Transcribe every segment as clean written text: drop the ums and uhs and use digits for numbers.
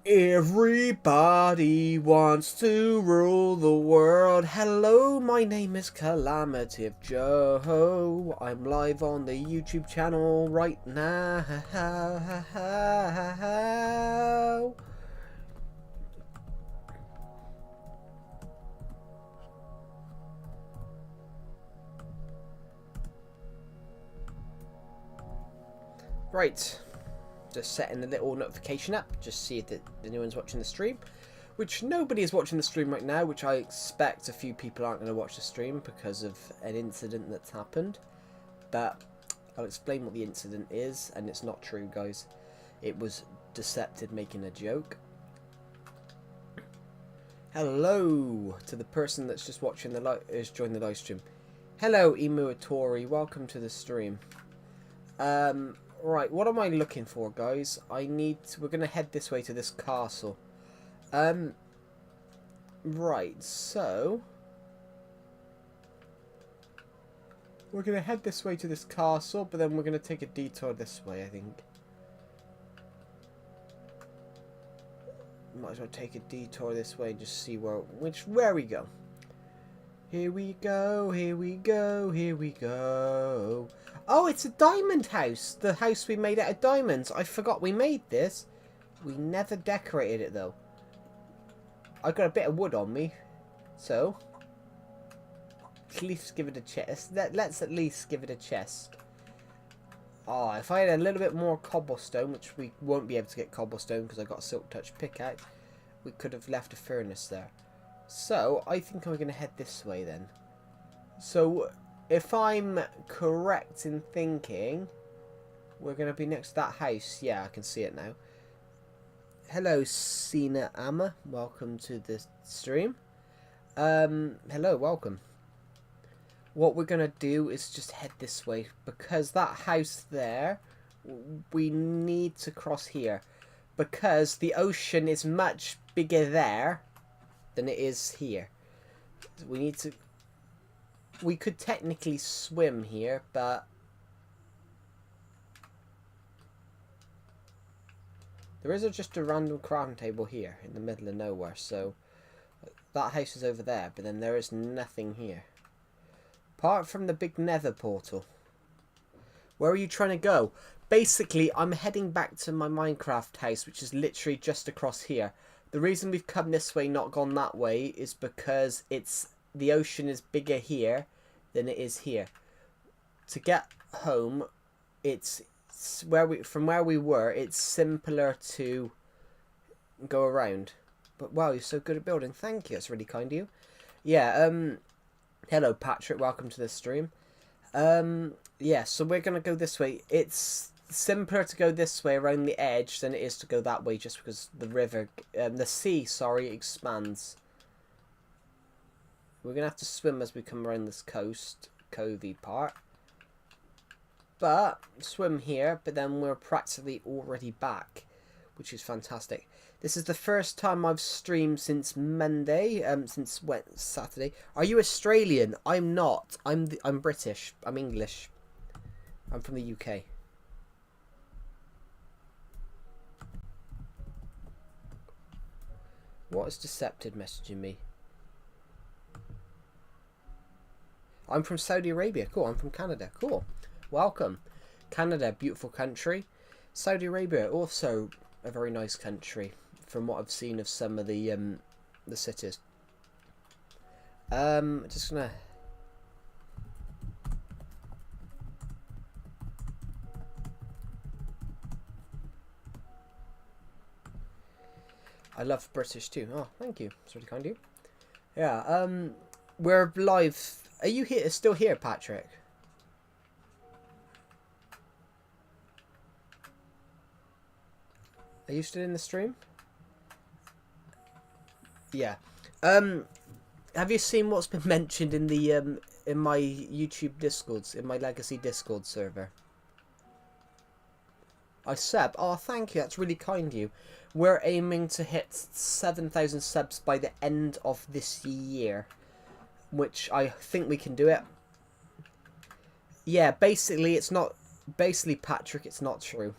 Everybody wants to rule the world. Hello, my name is Calamative Joe. I'm live on the YouTube channel right now. Right, just setting the little notification up, just see if anyone's watching the stream. Which nobody is watching the stream right now, which I expect a few people aren't going to watch the stream because of an incident that's happened. But I'll explain what the incident is, and it's not true, guys. It was Deceptive making a joke. Hello to the person that's just watching is joined the live stream. Hello, Emu Atori, welcome to the stream. Right, what am I looking for, guys? We're gonna head this way to this castle. Right, so we're gonna head this way to this castle, but then we're gonna take a detour this way, I think. Might as well take a detour this way and just see where we go. Here we go, here we go, here we go. Oh, it's a diamond house. The house we made out of diamonds. I forgot we made this. We never decorated it, though. I got a bit of wood on me. So, at least give it a chest. Let's at least give it a chest. Oh, if I had a little bit more cobblestone, which we won't be able to get cobblestone because I got a silk touch pickaxe, we could have left a furnace there. So, I think I'm going to head this way then. So, if I'm correct in thinking, we're going to be next to that house. Yeah, I can see it now. Hello, Sina Amma. Welcome to the stream. Hello, welcome. What we're going to do is just head this way, because that house there, we need to cross here. Because the ocean is much bigger there than it is here. We could technically swim here, but there is just a random crafting table here in the middle of nowhere, so that house is over there, but then there is nothing here. Apart from the big nether portal. Where are you trying to go? Basically, I'm heading back to my Minecraft house, which is literally just across here. The reason we've come this way, not gone that way, is because the ocean is bigger here than it is here. To get home, from where we were, it's simpler to go around. But wow, you're so good at building. Thank you. That's really kind of you. Yeah, hello Patrick, welcome to the stream. Yeah, so we're gonna go this way. It's simpler to go this way around the edge than it is to go that way, just because the sea, expands. We're gonna have to swim as we come around this covey part. But swim here, but then we're practically already back, which is fantastic. This is the first time I've streamed since Monday, since Saturday. Are you Australian? I'm not. I'm British. I'm English. I'm from the UK. What is Deceptive messaging me? I'm from Saudi Arabia. Cool. I'm from Canada. Cool. Welcome. Canada, beautiful country. Saudi Arabia, also a very nice country, from what I've seen of some of the cities. Just gonna. I love British too. Oh, thank you. It's really kind of you. Yeah. We're live. Are you still here, Patrick? Are you still in the stream? Yeah. Have you seen what's been mentioned in the in my YouTube Discords, in my Legacy Discord server? Seb. Oh, thank you. That's really kind of you. We're aiming to hit 7,000 subs by the end of this year, which I think we can do it. Yeah, basically, Patrick, it's not true.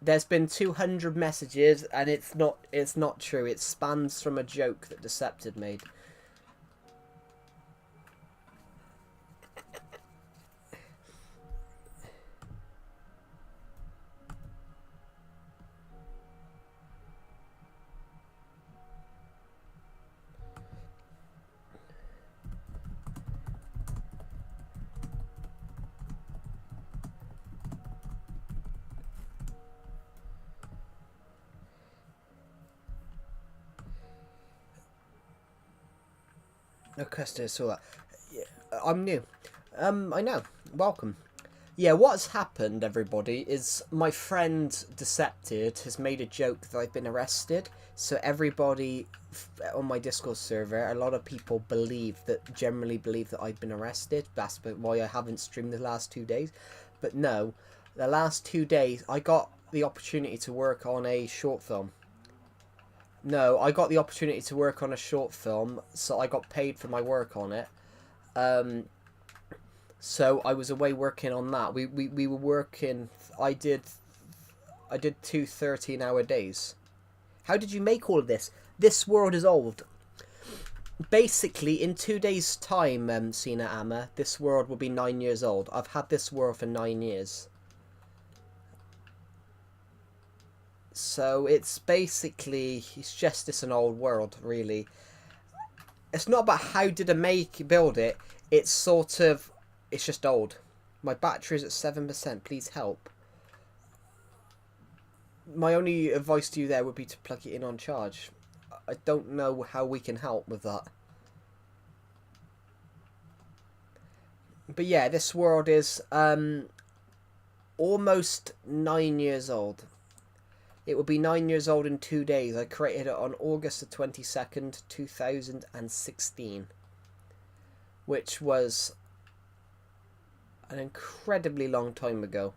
There's been 200 messages, and it's not true. It spans from a joke that Decepted made. No custard, saw that. Yeah, I'm new. I know. Welcome. Yeah, what's happened, everybody, is my friend Decepted has made a joke that I've been arrested. So everybody on my Discord server, a lot of people generally believe that I've been arrested. That's why I haven't streamed the last 2 days. But no, the last 2 days I got the opportunity to work on a short film. No, I got the opportunity to work on a short film, so I got paid for my work on it. So I was away working on that. We were working. I did 2 13-hour days. How did you make all of this? This world is old. Basically, in 2 days' time, Sina Amma, this world will be 9 years old. I've had this world for 9 years. So it's basically, it's just an old world, really. It's not about how did I build it. It's sort of, it's just old. My battery is at 7%. Please help. My only advice to you there would be to plug it in on charge. I don't know how we can help with that. But yeah, this world is almost 9 years old. It will be 9 years old in 2 days. I created it on August the 22nd, 2016. Which was an incredibly long time ago.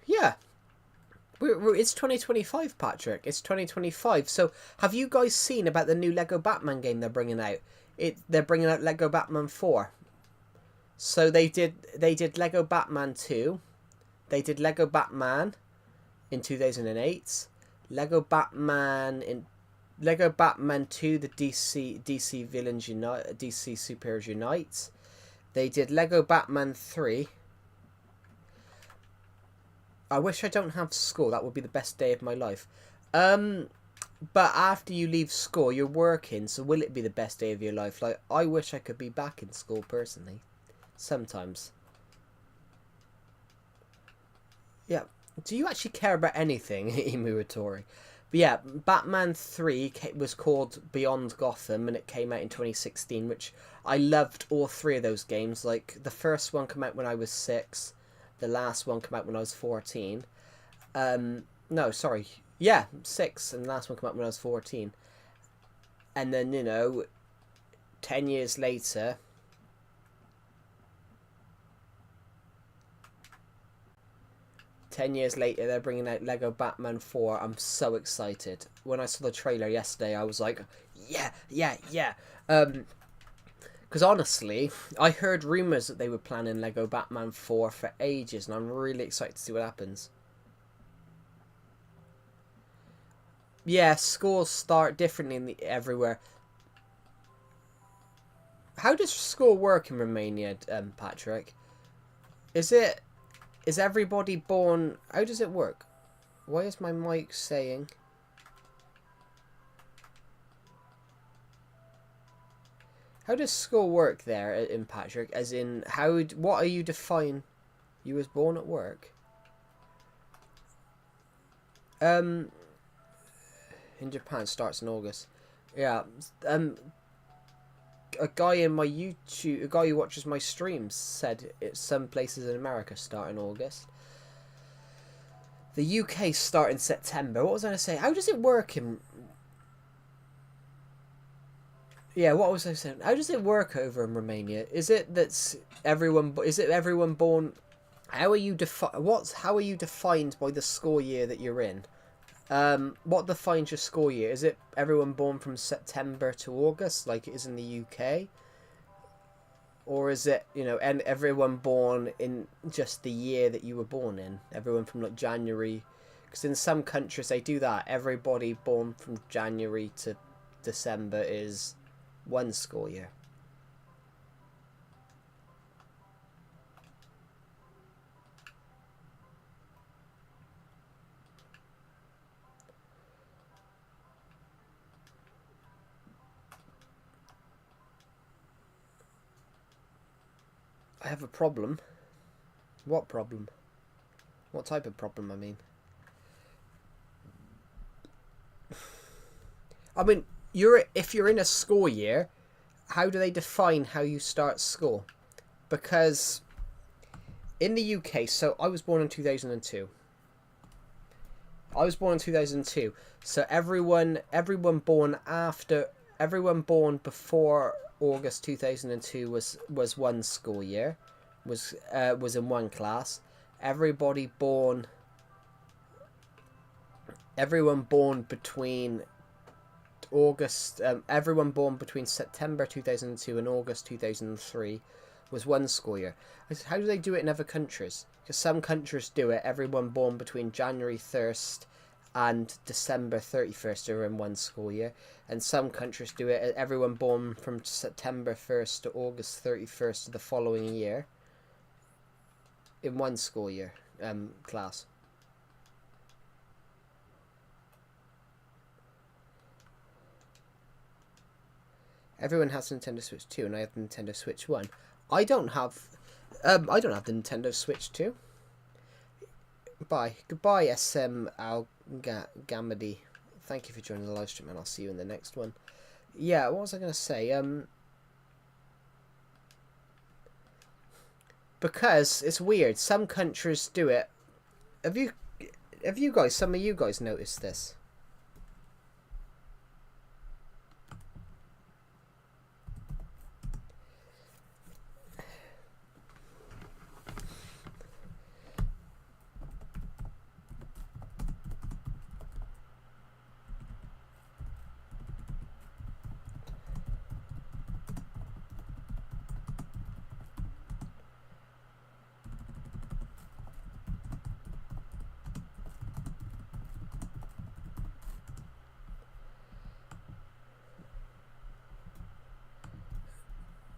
Yeah. It's 2025, Patrick. It's 2025. So, have you guys seen about the new Lego Batman game they're bringing out? They're bringing out Lego Batman 4. So they did Lego Batman 2. They did Lego Batman in 2008. Lego Batman 2, the DC Villains Unite, DC Superheroes Unite. They did Lego Batman 3. I wish I don't have school. That would be the best day of my life. But after you leave school, you're working, so will it be the best day of your life? Like, I wish I could be back in school, personally. Sometimes. Yeah. Do you actually care about anything, Imuatori? But yeah, Batman 3 was called Beyond Gotham, and it came out in 2016, which I loved all 3 of those games. Like, the first one came out when I was 6. The last one came out when I was 14. No, sorry. Yeah, 6, and the last one came out when I was 14. And then, 10 years later... they're bringing out Lego Batman 4. I'm so excited. When I saw the trailer yesterday, I was like, yeah. Because honestly, I heard rumours that they were planning Lego Batman 4 for ages, and I'm really excited to see what happens. Yeah, schools start differently everywhere. How does school work in Romania, Patrick? Is everybody born... How does it work? Why is my mic saying... How does school work there in Patrick? As in, what are you define? You was born at work? In Japan, starts in August. Yeah. A guy in my YouTube, a guy who watches my streams said some places in America start in August. The UK start in September. What was I going to say? How does it work in... Yeah, what was I saying? How does it work over in Romania? Is it everyone born... How are you defined by the school year that you're in? What defines your school year? Is it everyone born from September to August, like it is in the UK? Or is it, you know, and everyone born in just the year that you were born in? Everyone from like January, because in some countries they do that. Everybody born from January to December is one school year. I have a problem. What problem? What type of problem, I mean? I mean, if you're in a school year, how do they define how you start school? Because in the UK, so I was born in 2002. I was born in 2002. So everyone born before August 2002 was one school year, was in one class. Everyone born between everyone born between September 2002 and August 2003 was one school year. I said, how do they do it in other countries? Because some countries do it. Everyone born between January 1st and December 31st are in one school year. And some countries do it. Everyone born from September 1st to August 31st of the following year in one school year class. Everyone has a Nintendo Switch 2, and I have the Nintendo Switch 1. I don't have the Nintendo Switch 2. Goodbye, SM Gamady. Thank you for joining the live stream, and I'll see you in the next one. Yeah, what was I going to say? Because it's weird. Some countries do it. Some of you guys noticed this?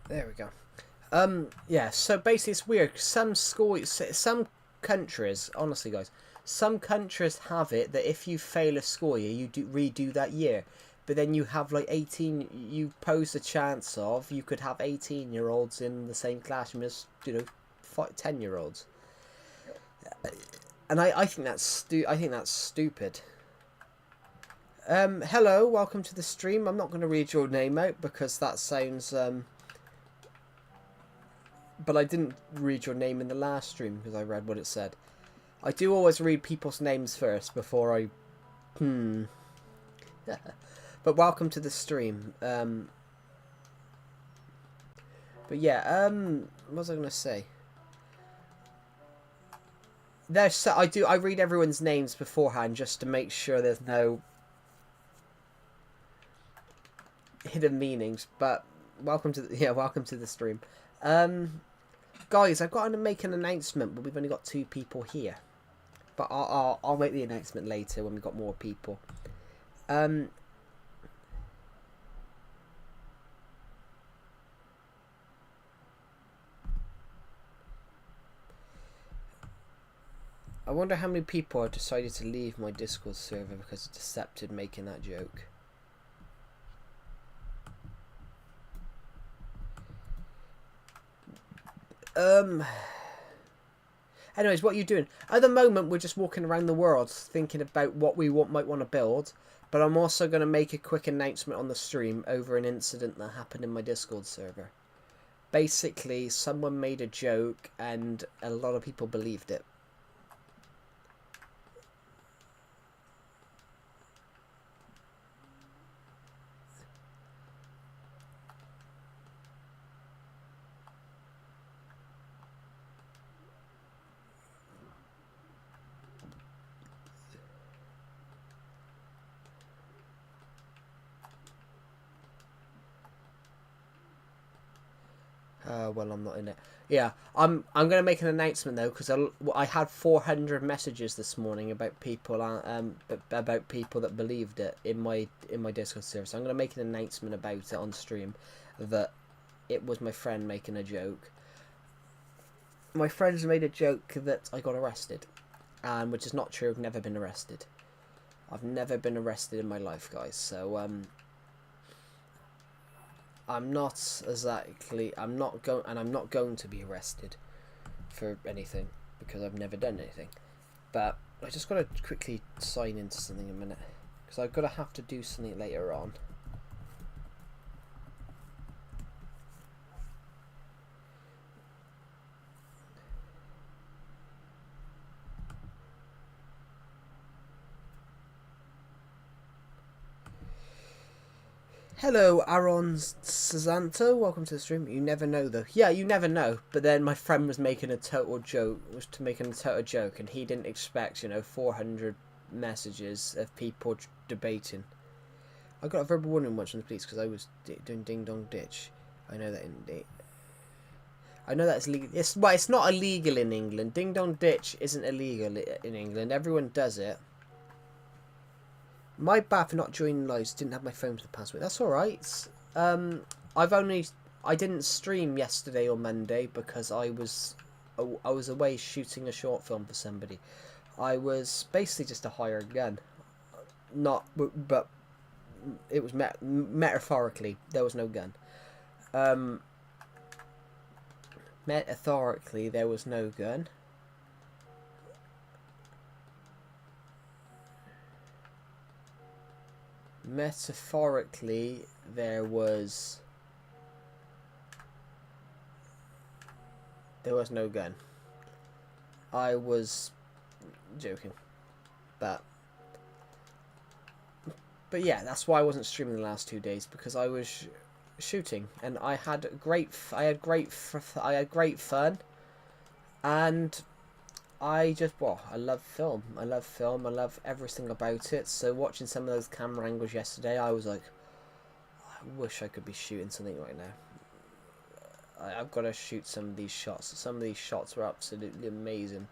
There we go. Yeah, so basically it's weird. Some countries, honestly guys, some countries have it that if you fail a school year, you redo that year. But then you have like 18, you pose the chance of, you could have 18-year-olds in the same classroom as, 10-year-olds. And I think that's stupid. Hello, welcome to the stream. I'm not going to read your name out because that sounds, but I didn't read your name in the last stream because I read what it said. I do always read people's names first before I... But welcome to the stream. But yeah, what was I going to say? I read everyone's names beforehand just to make sure there's no hidden meanings. But welcome to the stream. Guys, I've got to make an announcement, but we've only got 2 people here. But I'll make the announcement later when we've got more people. I wonder how many people have decided to leave my Discord server because it's accepted making that joke. Anyways, what are you doing? At the moment, we're just walking around the world thinking about what we might want to build. But I'm also going to make a quick announcement on the stream over an incident that happened in my Discord server. Basically, someone made a joke and a lot of people believed it. Well, I'm not in it. Yeah, I'm gonna make an announcement though, because I had 400 messages this morning about people about people that believed it in my Discord server. So I'm gonna make an announcement about it on stream that it was my friend making a joke. My friends made a joke that I got arrested, and which is not true. I've never been arrested. I've never been arrested in my life, guys. So I'm not exactly. I'm not going to be arrested for anything because I've never done anything. But I just gotta quickly sign into something in a minute because I've gotta have to do something later on. Hello, Aaron Sazanto. Welcome to the stream. You never know, though. Yeah, you never know. But then my friend was making a total joke. And he didn't expect, 400 messages of people debating. I got a verbal warning once from the police because I was doing Ding Dong Ditch. I know that I know that's legal. It's not illegal in England. Ding Dong Ditch isn't illegal in England. Everyone does it. My bad for not joining lives. Didn't have my phone for the past week. That's alright. I didn't stream yesterday or Monday because I was away shooting a short film for somebody. I was basically just a hired gun. But it was metaphorically. There was no gun. Metaphorically, there was no gun. Metaphorically, there was no gun. I was joking, but yeah, that's why I wasn't streaming the last 2 days because I was shooting and I had great fun, and I love film. I love everything about it. So watching some of those camera angles yesterday, I was like, I wish I could be shooting something right now. I've got to shoot some of these shots. Some of these shots were absolutely amazing.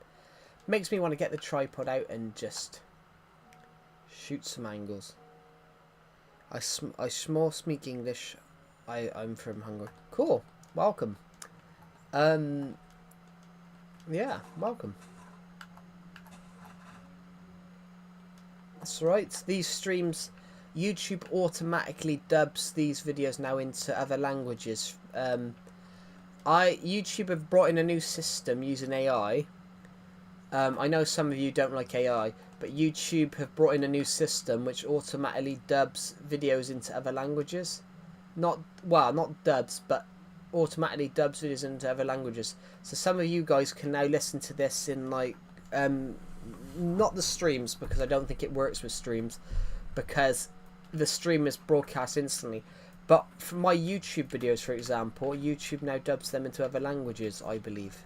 Makes me want to get the tripod out and just shoot some angles. I small speak English. I'm from Hungary. Cool. Welcome. Yeah, welcome. That's right. These streams, YouTube automatically dubs these videos now into other languages. YouTube have brought in a new system using AI. I know some of you don't like AI, but YouTube have brought in a new system which automatically dubs videos into other languages. Not dubs, but automatically dubs videos into other languages. So some of you guys can now listen to this in not the streams, because I don't think it works with streams, because the stream is broadcast instantly. But for my YouTube videos, for example, YouTube now dubs them into other languages, I believe.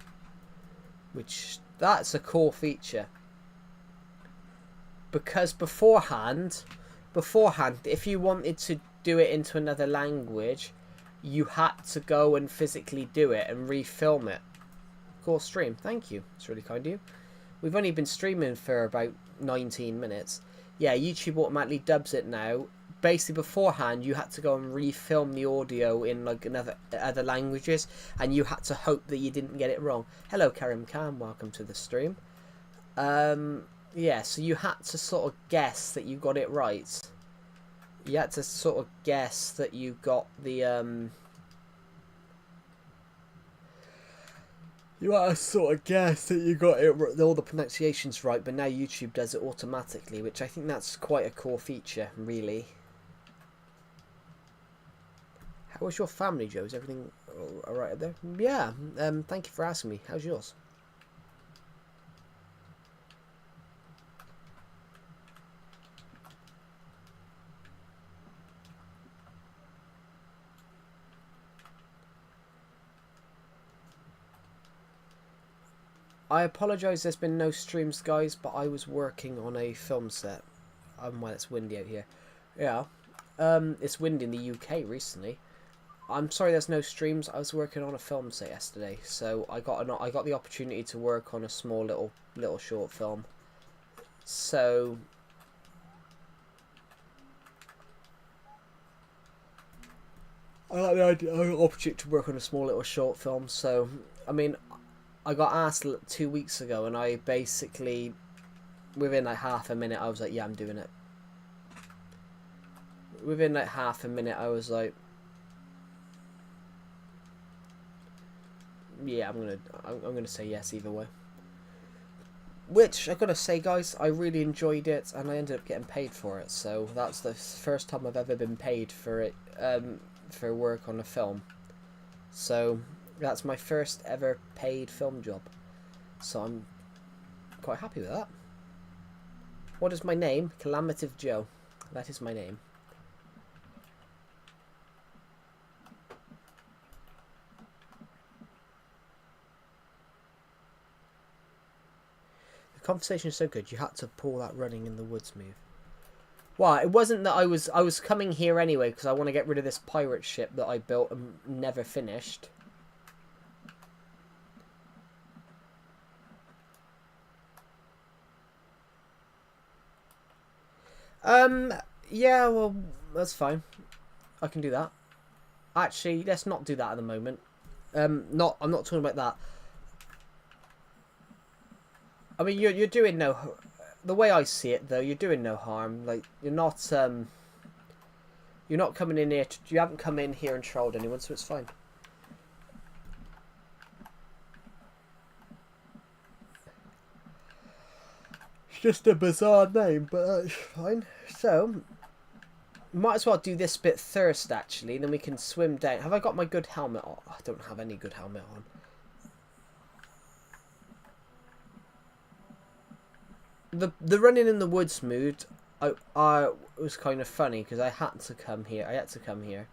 Which, that's a cool feature. Because beforehand, if you wanted to do it into another language, you had to go and physically do it and refilm it. Cool stream, thank you. It's really kind of you. We've only been streaming for about 19 minutes. Yeah, YouTube automatically dubs it now. Basically, beforehand, you had to go and refilm the audio in other languages, and you had to hope that you didn't get it wrong. Hello, Karim Khan. Welcome to the stream. Yeah, so you had to sort of guess that you got it right. You had to sort of guess that you got the You had to sort of guess that you got it, all the pronunciations right, but now YouTube does it automatically, which I think that's quite a cool feature, really. How was your family, Joe? Is everything alright up there? Yeah, thank you for asking me. How's yours? I apologise there's been no streams, guys, but I was working on a film set. Well, it's windy out here. Yeah. It's windy in the UK recently. I'm sorry there's no streams. I was working on a film set yesterday, so I got the opportunity to work on a small little short film. So I got the idea, I got the opportunity to work on a small little short film. So I mean, I got asked 2 weeks ago, and I basically within like half a minute I was like, yeah, I'm doing it. Within like half a minute I was like, yeah, I'm gonna say yes either way. Which I gotta say, guys, I really enjoyed it, and I ended up getting paid for it. So that's the first time I've ever been paid for it, for work on a film. So that's my first ever paid film job. So I'm quite happy with that. What is my name? Calamative Joe. That is my name. Conversation is so good. You had to pull that running in the woods move. Well, it wasn't that I was coming here anyway because I want to get rid of this pirate ship that I built and never finished. Yeah, well, that's fine. I can do that. Actually, let's not do that at the moment. I'm not talking about that. I mean, you're doing no. The way I see it, though, you're doing no harm. Like you're not coming in here. You haven't come in here and trolled anyone, so it's fine. It's just a bizarre name, but that's fine. So, might as well do this bit first, actually. Then we can swim down. Have I got my good helmet on? I don't have any good helmet on. The running in the woods mood, I was kind of funny because I had to come here.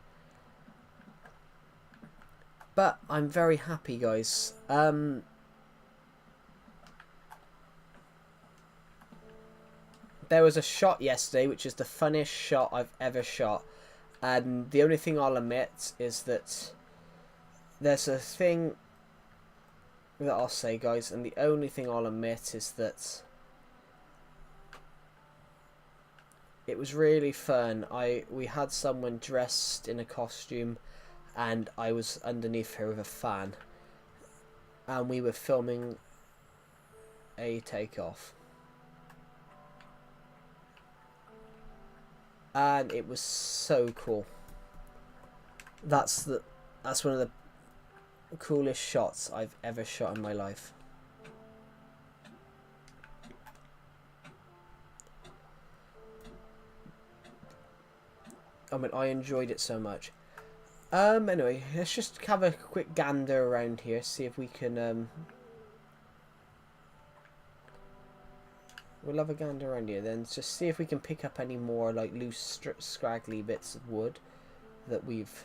But I'm very happy, guys. There was a shot yesterday, which is the funniest shot I've ever shot, and the only thing I'll admit is that there's a thing that I'll say, guys, and the only thing I'll admit is that it was really fun. We had someone dressed in a costume, and I was underneath her with a fan, and we were filming a takeoff, and it was so cool. That's one of the coolest shots I've ever shot in my life. I mean, I enjoyed it so much. Anyway, let's just have a quick gander around here, see if we can, we'll have a gander around here, then just see if we can pick up any more, like, loose, scraggly bits of wood that we've...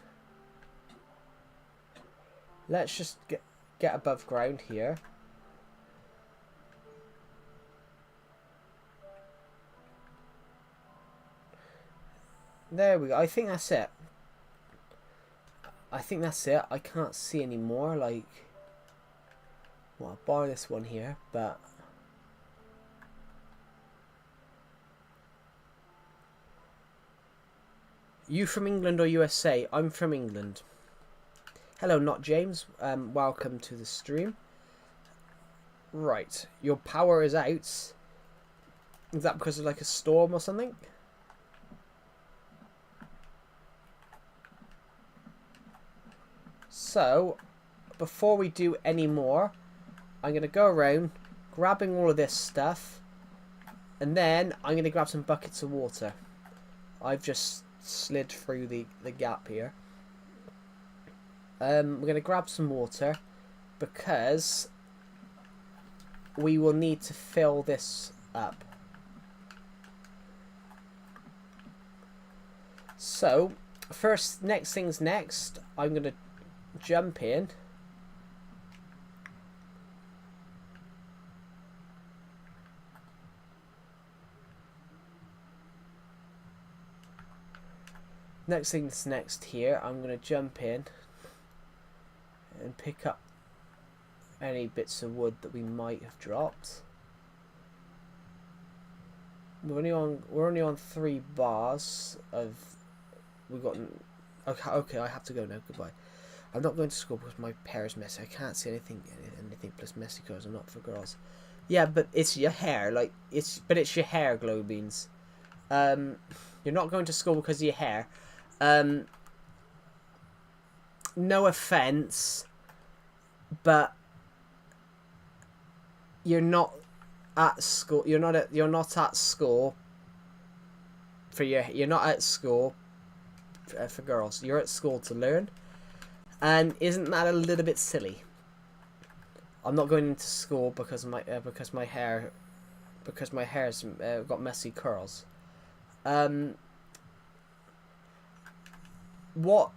Let's just get above ground here. There we go. I think that's it. I can't see any more. Like, well, I'll borrow this one here, but you from England or USA? I'm from England. Hello, not James. Welcome to the stream. Right, your power is out. Is that because of like a storm or something? So, before we do any more, I'm going to go around grabbing all of this stuff, and then I'm going to grab some buckets of water. I've just slid through the gap here. We're going to grab some water because we will need to fill this up. So, next things next, I'm going to jump in. Next thing that's next here, I'm going to jump in and pick up any bits of wood that we might have dropped. We're only on 3 bars of. We've got. Okay, I have to go now. Goodbye. I'm not going to school because my hair is messy. I can't see anything plus messy clothes are not for girls. Yeah, but it's your hair, like it's your hair, glow beans. You're not going to school because of your hair. No offense, but you're not at school. You're not at school for You're not at school for girls. You're at school to learn, and isn't that a little bit silly? I'm not going into school because my hair's got messy curls. What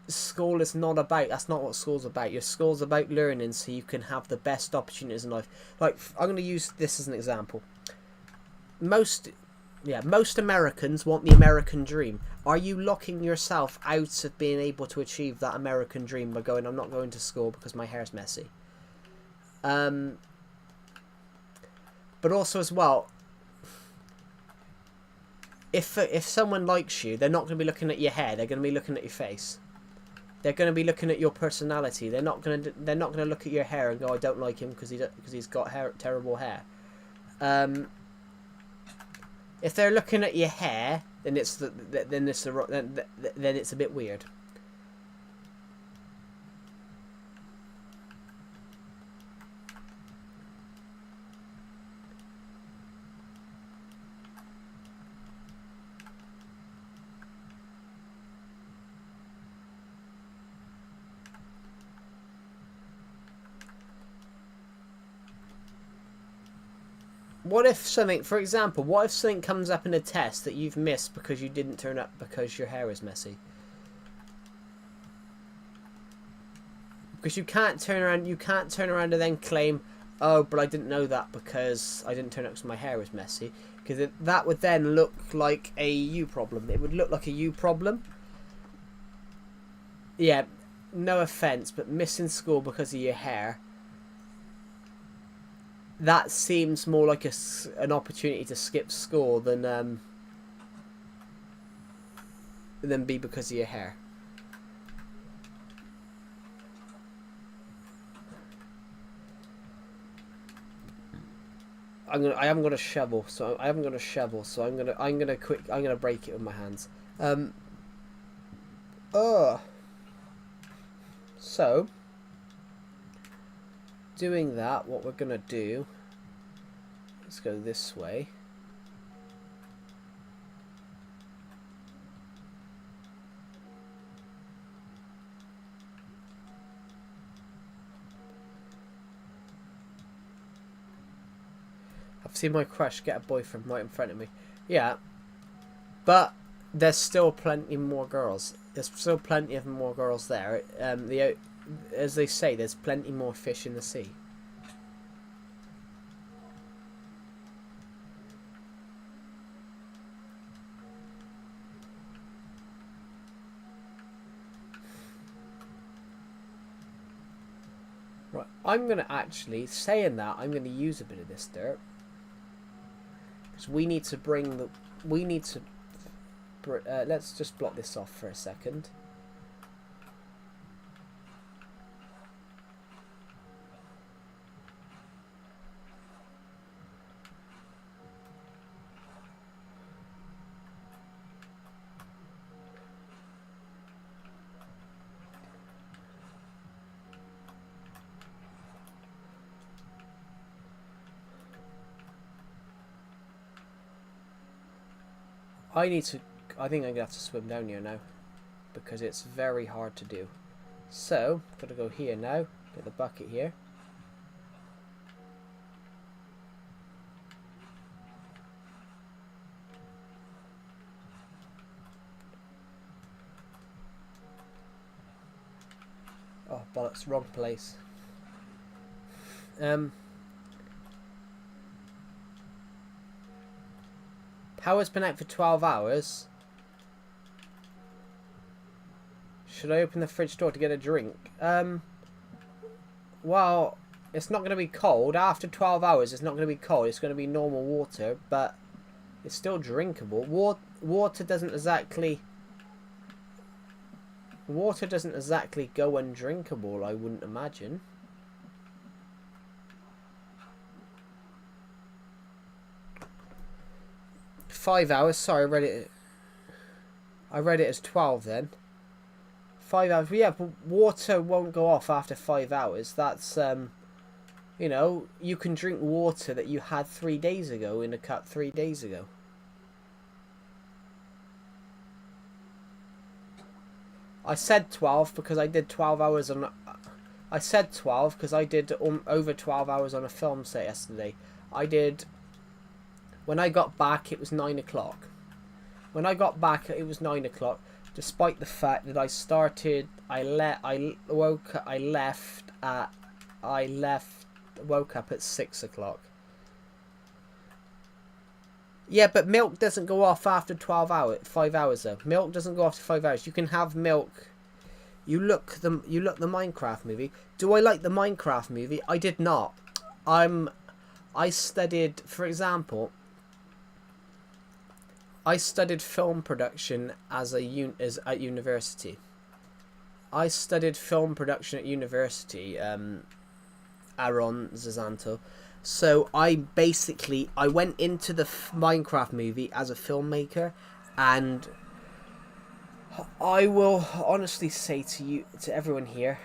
school is not about. That's not what school's about. Your school's about learning so you can have the best opportunities in life. Like, I'm going to use this as an example. Most Americans want the American dream. Are you locking yourself out of being able to achieve that American dream by going, I'm not going to school because my hair's messy? But also as well, if someone likes you, they're not going to be looking at your hair. They're going to be looking at your face. They're going to be looking at your personality. They're not going to look at your hair and go, I don't like him because he's got terrible hair. If they're looking at your hair, then it's a bit weird. What if something, for example, what if something comes up in a test that you've missed because you didn't turn up because your hair is messy? Because you can't turn around and then claim, oh, but I didn't know that because I didn't turn up because my hair was messy. Because that would then look like a you problem. It would look like a you problem. Yeah, no offense, but missing school because of your hair, that seems more like an opportunity to skip school than be because of your hair. I haven't got a shovel, so I'm gonna break it with my hands. So doing that, what we're gonna do, let's go this way. I've seen my crush get a boyfriend right in front of me. Yeah, but there's still plenty more girls. There's still plenty of more girls there. As they say, there's plenty more fish in the sea. Right, I'm gonna actually, saying that, I'm gonna use a bit of this dirt. Because we need to let's just block this off for a second. I think I'm going to have to swim down here now, because it's very hard to do. So, got to go here now, get the bucket here. Oh, bollocks, wrong place. Power's been out for 12 hours. Should I open the fridge door to get a drink? Well, it's not going to be cold. After 12 hours, it's not going to be cold. It's going to be normal water, but it's still drinkable. Water doesn't exactly go undrinkable, I wouldn't imagine. Five hours. Sorry, I read it as 12 then. 5 hours. Yeah, but water won't go off after 5 hours. That's, you know, you can drink water that you had 3 days ago in a cup 3 days ago. I said 12 because I did 12 hours on... I said 12 because I did over 12 hours on a film set yesterday. I did... When I got back, it was 9 o'clock. When I got back, it was 9 o'clock. Despite the fact that woke up at 6 o'clock. Yeah, but milk doesn't go off after 5 hours though. Milk doesn't go off after 5 hours. You can have milk. You look the Minecraft movie. Do I like the Minecraft movie? I did not. I studied, for example, I studied film production at university. I studied film production at university, Aaron Zazanto. So I went into the Minecraft movie as a filmmaker, and I will honestly say to everyone here,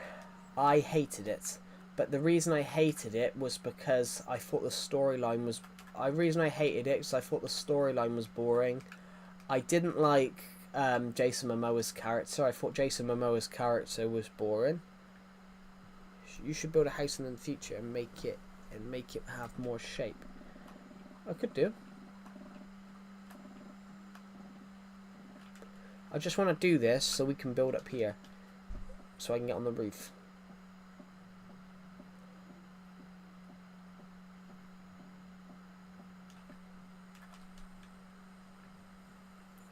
I hated it. But the reason I hated it was because I thought the storyline was... The reason I hated it is I thought the storyline was boring. I didn't like Jason Momoa's character. I thought Jason Momoa's character was boring. You should build a house in the future and make it have more shape. I could do. I just want to do this so we can build up here, so I can get on the roof.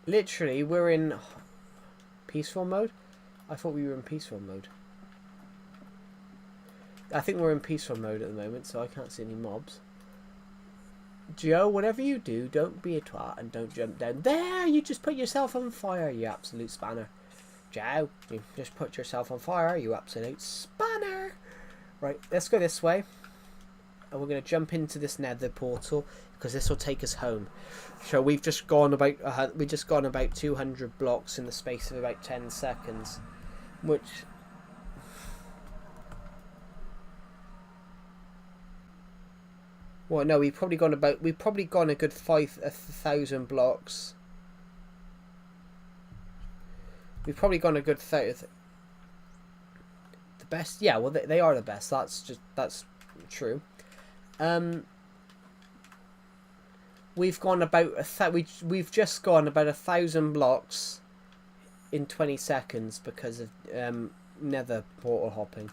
Literally, we're in peaceful mode. I thought we were in peaceful mode. I think we're in peaceful mode at the moment, so I can't see any mobs. Joe, whatever you do, don't be a twat and don't jump down. There, you just put yourself on fire, you absolute spanner. Joe, you just put yourself on fire, you absolute spanner. Right, let's go this way. And we're going to jump into this nether portal, because this will take us home. So we've just gone about 200 blocks in the space of about 10 seconds, which... Well, no, we've probably gone a good 5,000 blocks. We've probably gone a good 30. The best, yeah. Well, they are the best. That's true. We've gone about we've just gone about 1,000 blocks in 20 seconds because of nether portal hopping.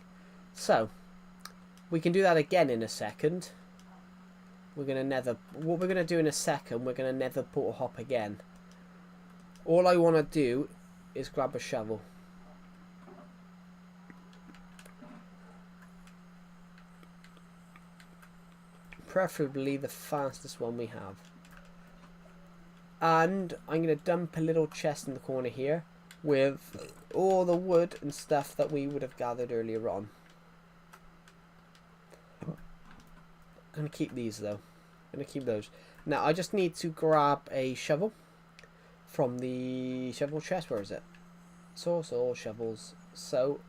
So we can do that again in a second. What we're gonna do in a second, we're gonna nether portal hop again. All I want to do is grab a shovel. Preferably the fastest one we have. And I'm going to dump a little chest in the corner here with all the wood and stuff that we would have gathered earlier on. I'm going to keep these though. I'm going to keep those. Now I just need to grab a shovel from the shovel chest. Where is it? Source all shovels. So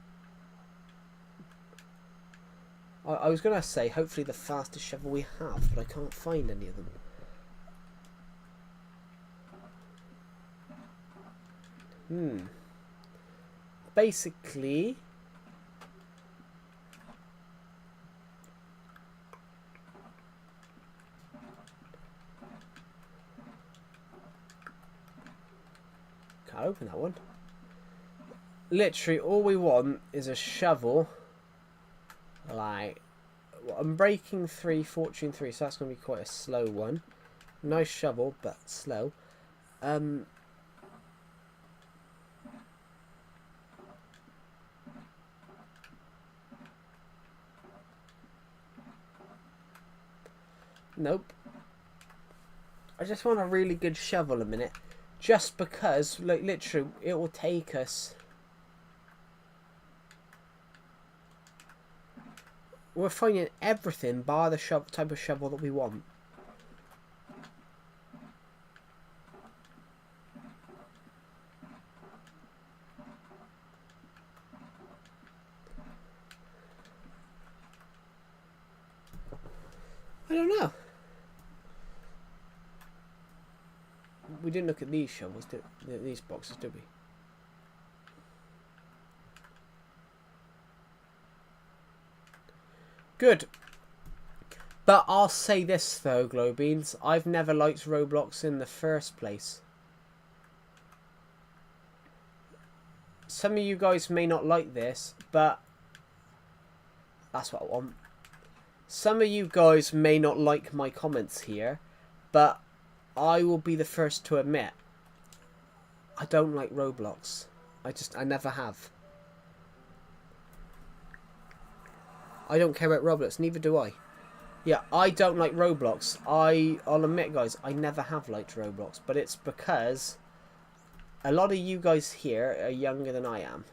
I was going to say hopefully the fastest shovel we have, but I can't find any of them. Basically, can't open that one. Literally, all we want is a shovel. Like, I'm breaking 3, fortune 3, so that's going to be quite a slow one. Nice shovel, but slow. Nope. I just want a really good shovel a minute. Just because, like, literally, it will take us... We're finding everything bar the type of shovel that we want. I don't know. We didn't look at these shovels, these boxes, did we? Good. But I'll say this though, Glowbeans, I've never liked Roblox in the first place. Some of you guys may not like this, but that's what I want. Some of you guys may not like my comments here, but I will be the first to admit I don't like Roblox. I never have. I don't care about Roblox, neither do I. Yeah, I don't like Roblox. I'll admit, guys, I never have liked Roblox, but it's because a lot of you guys here are younger than I am.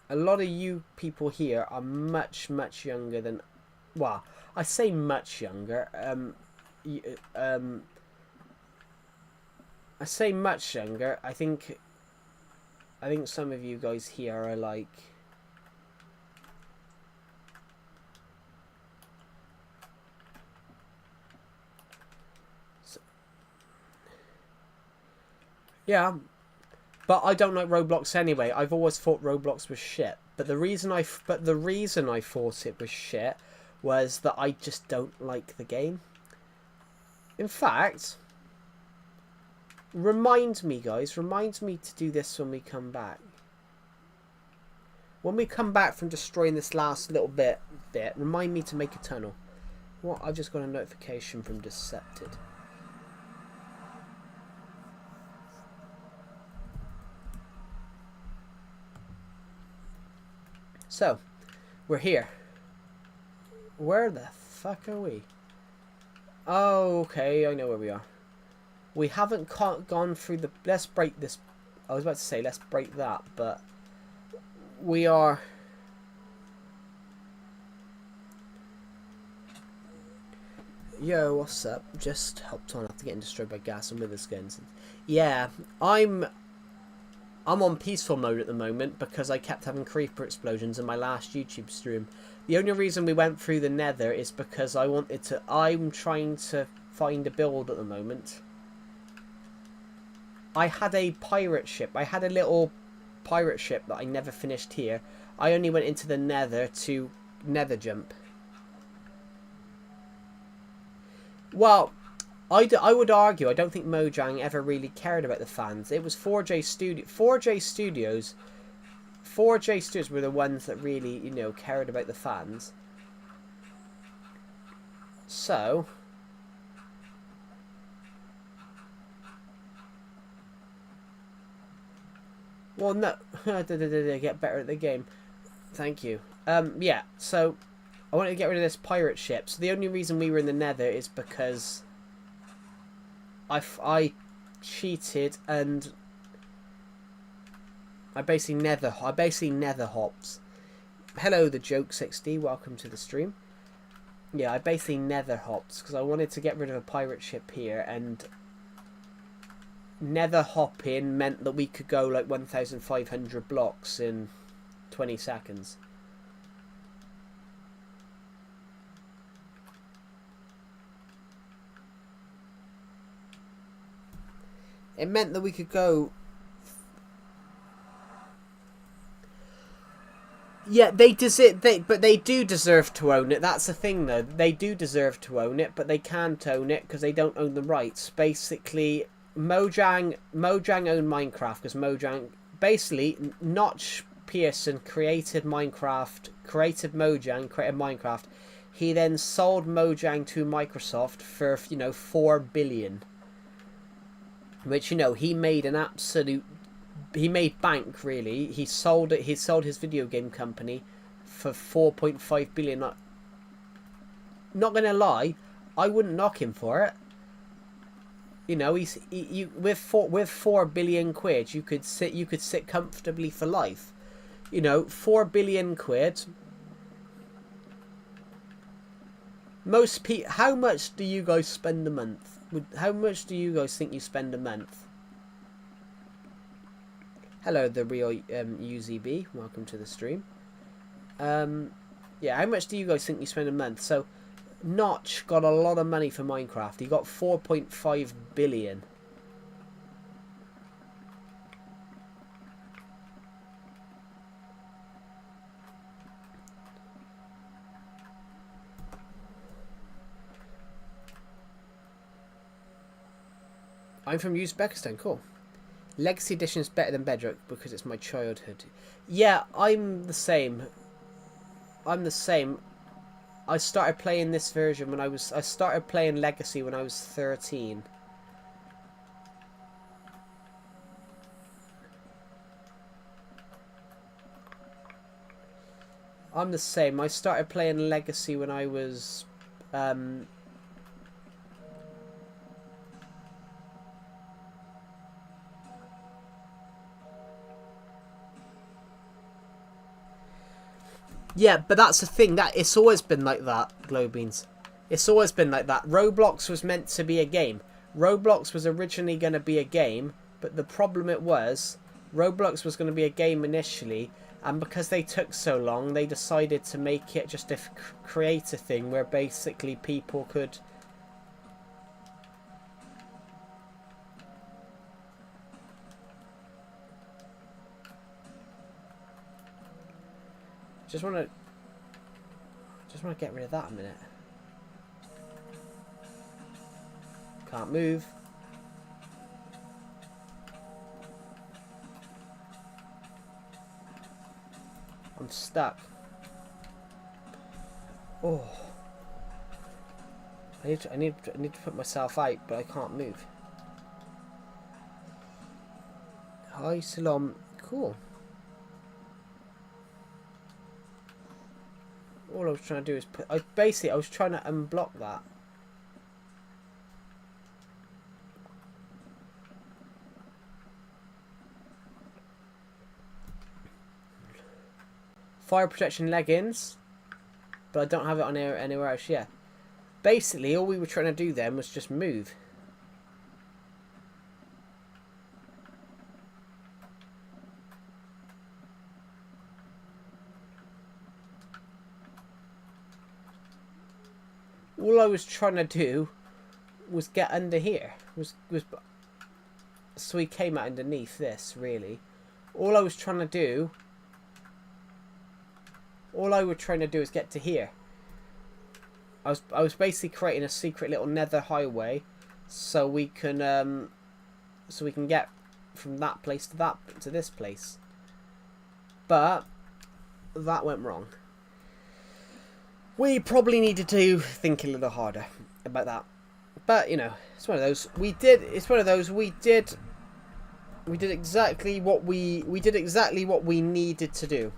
A lot of you people here are much, much younger than... Well, I say much younger. I say much younger. I think some of you guys here are like... Yeah, but I don't like Roblox anyway. I've always thought Roblox was shit. But the reason I thought it was shit was that I just don't like the game. In fact, remind me, guys. Remind me to do this when we come back. When we come back from destroying this last little bit, remind me to make a tunnel. What? I just got a notification from Decepted. So, we're here. Where the fuck are we? Oh, okay, I know where we are. We haven't gone through the... Let's break this... I was about to say, let's break that, but... We are... Yo, what's up? Just hopped on after getting destroyed by gas and wither skins. Yeah, I'm on peaceful mode at the moment because I kept having creeper explosions in my last YouTube stream. The only reason we went through the nether is because I'm trying to find a build at the moment. I had a pirate ship. I had a little pirate ship that I never finished here. I only went into the nether to nether jump. Well, I would argue I don't think Mojang ever really cared about the fans. It was 4J Studios. 4J Studios were the ones that really, you know, cared about the fans. So... Well, no. Get better at the game. Thank you. Yeah, so... I wanted to get rid of this pirate ship. So the only reason we were in the nether is because... I cheated and... I basically nether hops. Hello, the Joke 60. Welcome to the stream. Yeah, I basically nether hops because I wanted to get rid of a pirate ship here, and nether hopping meant that we could go like 1,500 blocks in 20 seconds. It meant that we could go... Yeah, but they do deserve to own it. That's the thing, though. They do deserve to own it, but they can't own it because they don't own the rights. Basically, Mojang owned Minecraft because Mojang... Basically, Notch Pearson created Minecraft, created Minecraft. He then sold Mojang to Microsoft for, you know, $4 billion. Which, you know, he made an absolute... He made bank, really. He sold his video game company for 4.5 billion. Not gonna lie, I wouldn't knock him for it. You know, with 4 billion quid, you could sit comfortably for life. You know, 4 billion quid. How much do you guys spend a month? How much do you guys think you spend a month? Hello, the real UZB. Welcome to the stream. Yeah, how much do you guys think you spend a month? So, Notch got a lot of money for Minecraft. He got 4.5 billion. I'm from Uzbekistan. Cool. Legacy Edition is better than Bedrock because it's my childhood. Yeah, I'm the same. I started playing this version when I started playing Legacy when I was 13. I'm the same. I started playing Legacy when I was yeah, but that's the thing, that it's always been like that, Glowbeans. It's always been like that. Roblox was meant to be a game. Roblox was originally going to be a game, but the problem Roblox was going to be a game initially, and because they took so long, they decided to make it just a creator thing where basically people could... Just want to get rid of that a minute. Can't move. I'm stuck. Oh. I need to put myself out, but I can't move. Hi, Salam. Cool. All I was trying to do is I was trying to unblock that. Fire protection leggings, but I don't have it on anywhere else yet. Basically, all we were trying to do then was just move. All I was trying to do was get under here. So he came out underneath this, really. All I was trying to do is get to here. I was basically creating a secret little nether highway so we can get from that place to this place. But that went wrong. We probably needed to think a little harder about that. But, you know, it's one of those. We did exactly what we needed to do.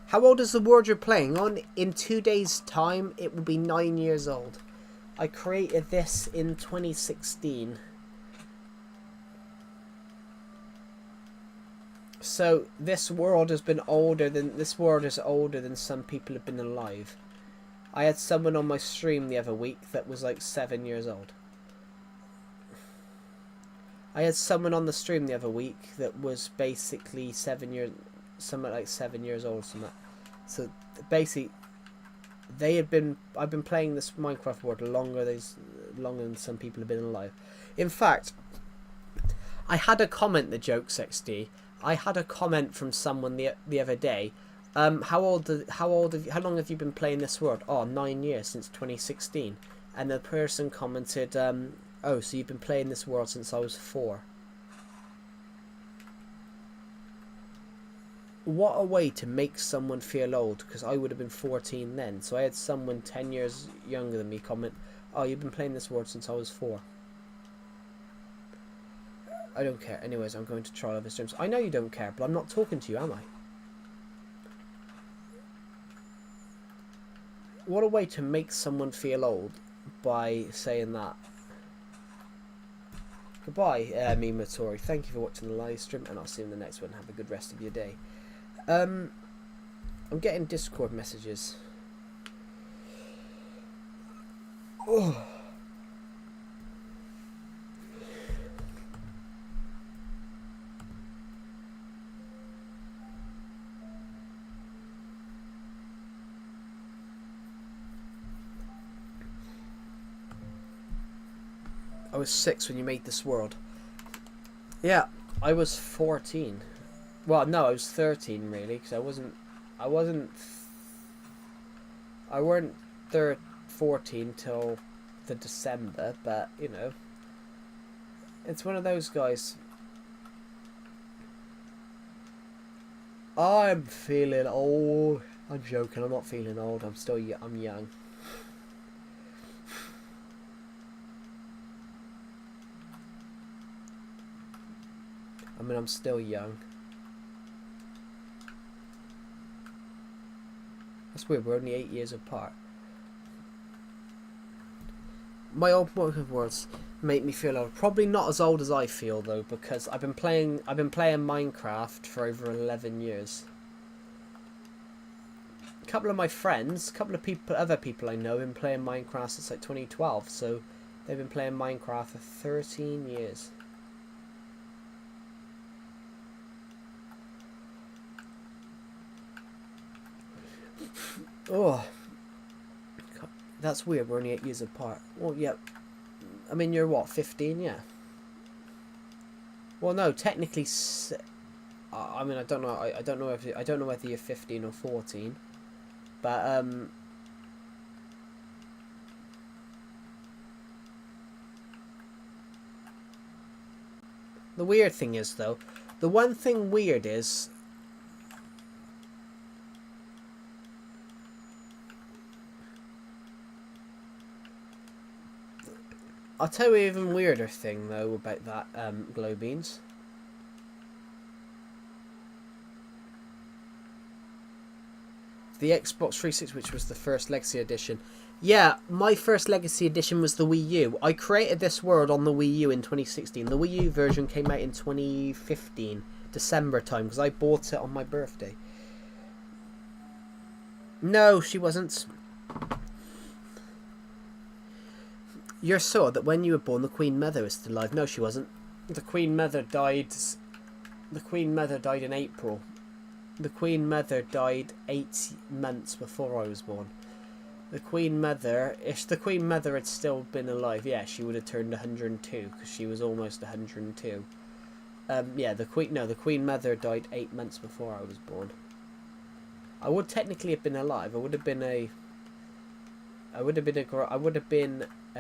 How old is the world you're playing on? In 2 days' time, it will be 9 years old. I created this in 2016. So this world is older than some people have been alive. I had someone on my stream the other week that was like 7 years old. I had someone on the stream the other week that was basically 7 years, something like 7 years old, something. So basically, I've been playing this Minecraft world longer than some people have been alive. In fact, I had a comment, the Jokes XD. I had a comment from someone the other day How long have you been playing this world? Oh, 9 years, since 2016. And the person commented, oh, so you've been playing this world since I was 4. What a way to make someone feel old, because I would have been 14 then. So I had someone 10 years younger than me comment, oh, you've been playing this world since I was 4. I don't care. Anyways, I'm going to try other streams. I know you don't care, but I'm not talking to you, am I? What a way to make someone feel old by saying that. Goodbye, Mimatori. Thank you for watching the live stream, and I'll see you in the next one. Have a good rest of your day. I'm getting Discord messages. Oh. I was 6 when you made this world. Yeah, I was 14. Well, no, I was 13 really, because I weren't 14 till the December, but you know, it's one of those guys. I'm feeling old. I'm joking. I'm not feeling old. I'm young. I mean, I'm still young. That's weird, we're only 8 years apart. My old words make me feel old. Probably not as old as I feel though, because I've been playing Minecraft for over 11 years. A couple of my friends, other people I know, have been playing Minecraft since like 2012, so they've been playing Minecraft for 13 years. Oh, that's weird. We're only 8 years apart. Well, yeah. I mean, you're what, 15? Yeah. Well, no, technically. I mean, I don't know. I don't know whether you're 15 or 14, but the weird thing is though, the one thing weird is. I'll tell you an even weirder thing, though, about that glow beans. The Xbox 360, which was the first Legacy Edition. Yeah, my first Legacy Edition was the Wii U. I created this world on the Wii U in 2016. The Wii U version came out in 2015, December time, because I bought it on my birthday. No, she wasn't. You're sure that when you were born, the Queen Mother was still alive? No, she wasn't. The Queen Mother died. The Queen Mother died in April. The Queen Mother died 8 months before I was born. The Queen Mother, if the Queen Mother had still been alive, yeah, she would have turned 102 because she was almost 102. Yeah, the Queen Mother died 8 months before I was born. I would technically have been alive. I would have been a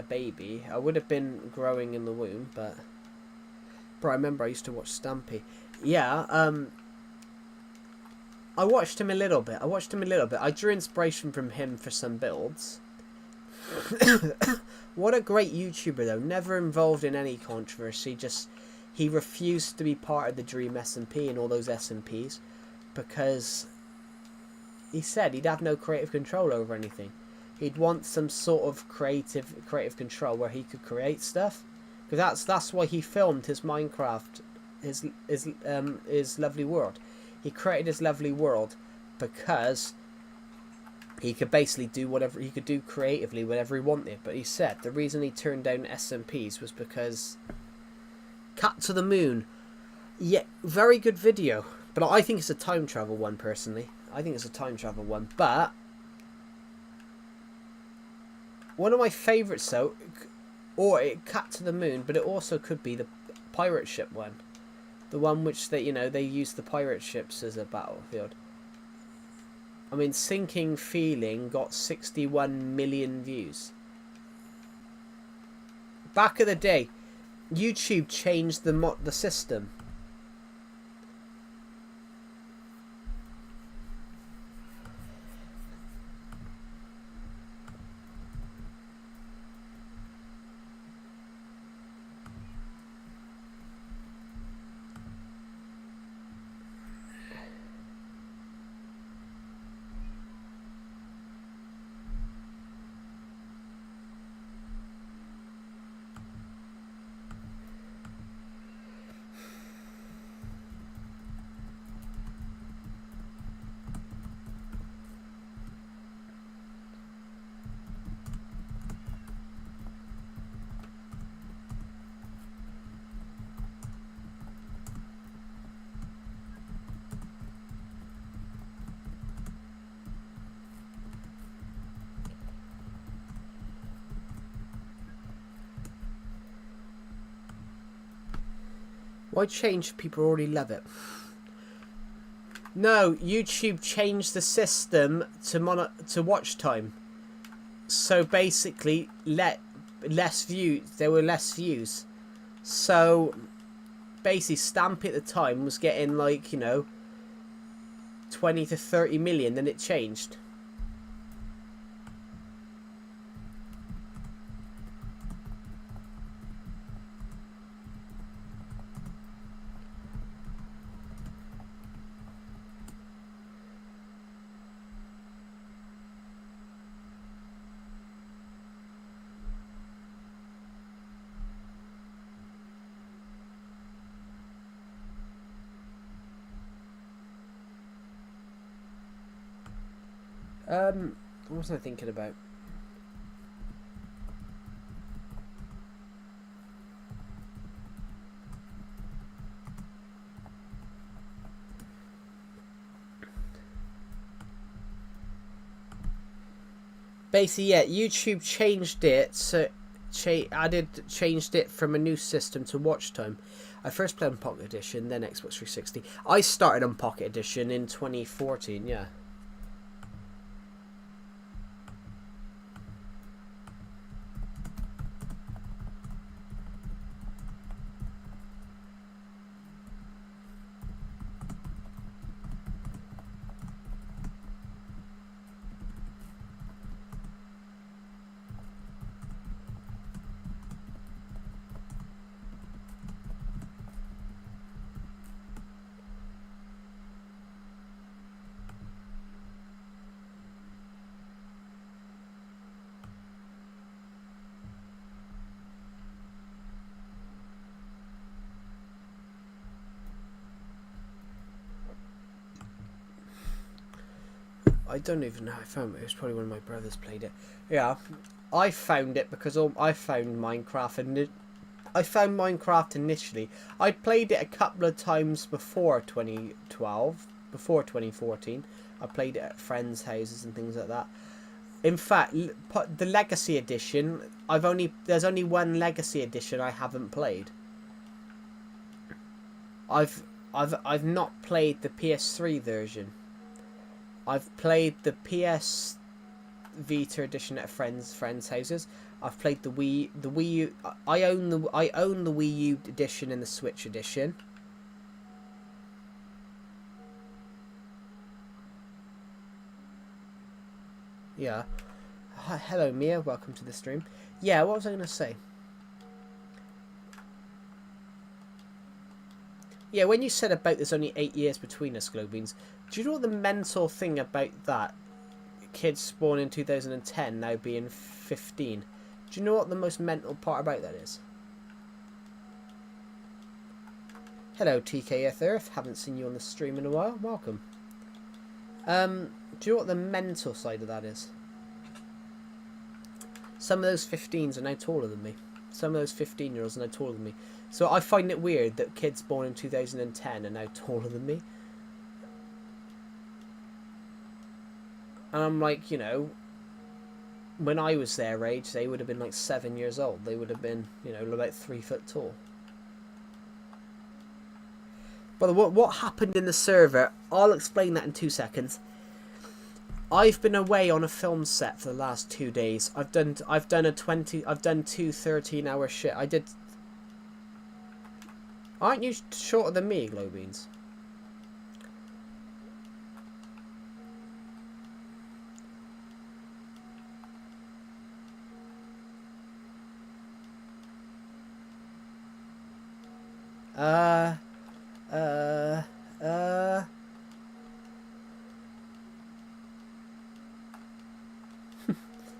baby. I would have been growing in the womb, but I remember I used to watch Stampy. Yeah, I watched him a little bit. I drew inspiration from him for some builds. What a great YouTuber though. Never involved in any controversy. Just he refused to be part of the Dream SMP and all those SMPs because he said he'd have no creative control over anything. He'd want some sort of creative control where he could create stuff, because that's why he filmed his Minecraft, his lovely world. He created his lovely world because he could basically do whatever he could do creatively, whatever he wanted. But he said the reason he turned down SMPs was because Cat to the Moon, yeah, very good video, but I think it's a time travel one personally. I think it's a time travel one, but one of my favourites though, or it Cat to the Moon, but it also could be the pirate ship one. The one which they use the pirate ships as a battlefield. I mean, Sinking Feeling got 61 million views. Back of the day, YouTube changed the system. Why change? People already love it. No, YouTube changed the system to watch time. So basically, less views. There were less views. So basically, Stampy at the time was getting like, you know, 20 to 30 million. Then it changed. What was I thinking about? Basically, yeah, YouTube changed it, so changed it from a new system to watch time. I first played on Pocket Edition, then Xbox 360. I started on Pocket Edition in 2014, yeah. I don't even know how I found it. It was probably one of my brothers played it. Yeah, I found it because I found Minecraft, and I found Minecraft initially. I played it a couple of times before 2012, before 2014. I played it at friends' houses and things like that. In fact, the Legacy Edition, there's only one Legacy Edition I haven't played. I've not played the PS3 version. I've played the PS Vita edition at friends' houses. I've played the Wii U. I own the Wii U edition and the Switch edition. Yeah. Hi, hello Mia, welcome to the stream. Yeah, what was I going to say? Yeah, when you said about there's only 8 years between us, Globeans, do you know what the mental thing about that? Kids born in 2010 now being 15. Do you know what the most mental part about that is? Hello, TKF Earth. Haven't seen you on the stream in a while. Welcome. Do you know what the mental side of that is? Some of those 15s are now taller than me. Some of those 15-year-olds are now taller than me. So I find it weird that kids born in 2010 are now taller than me. And I'm like, you know, when I was their age, they would have been like 7 years old. They would have been, you know, about 3 foot tall. But what happened in the server, I'll explain that in 2 seconds. I've been away on a film set for the last 2 days. I've done two 13-hour shit. I did. Aren't you shorter than me, Glowbeans?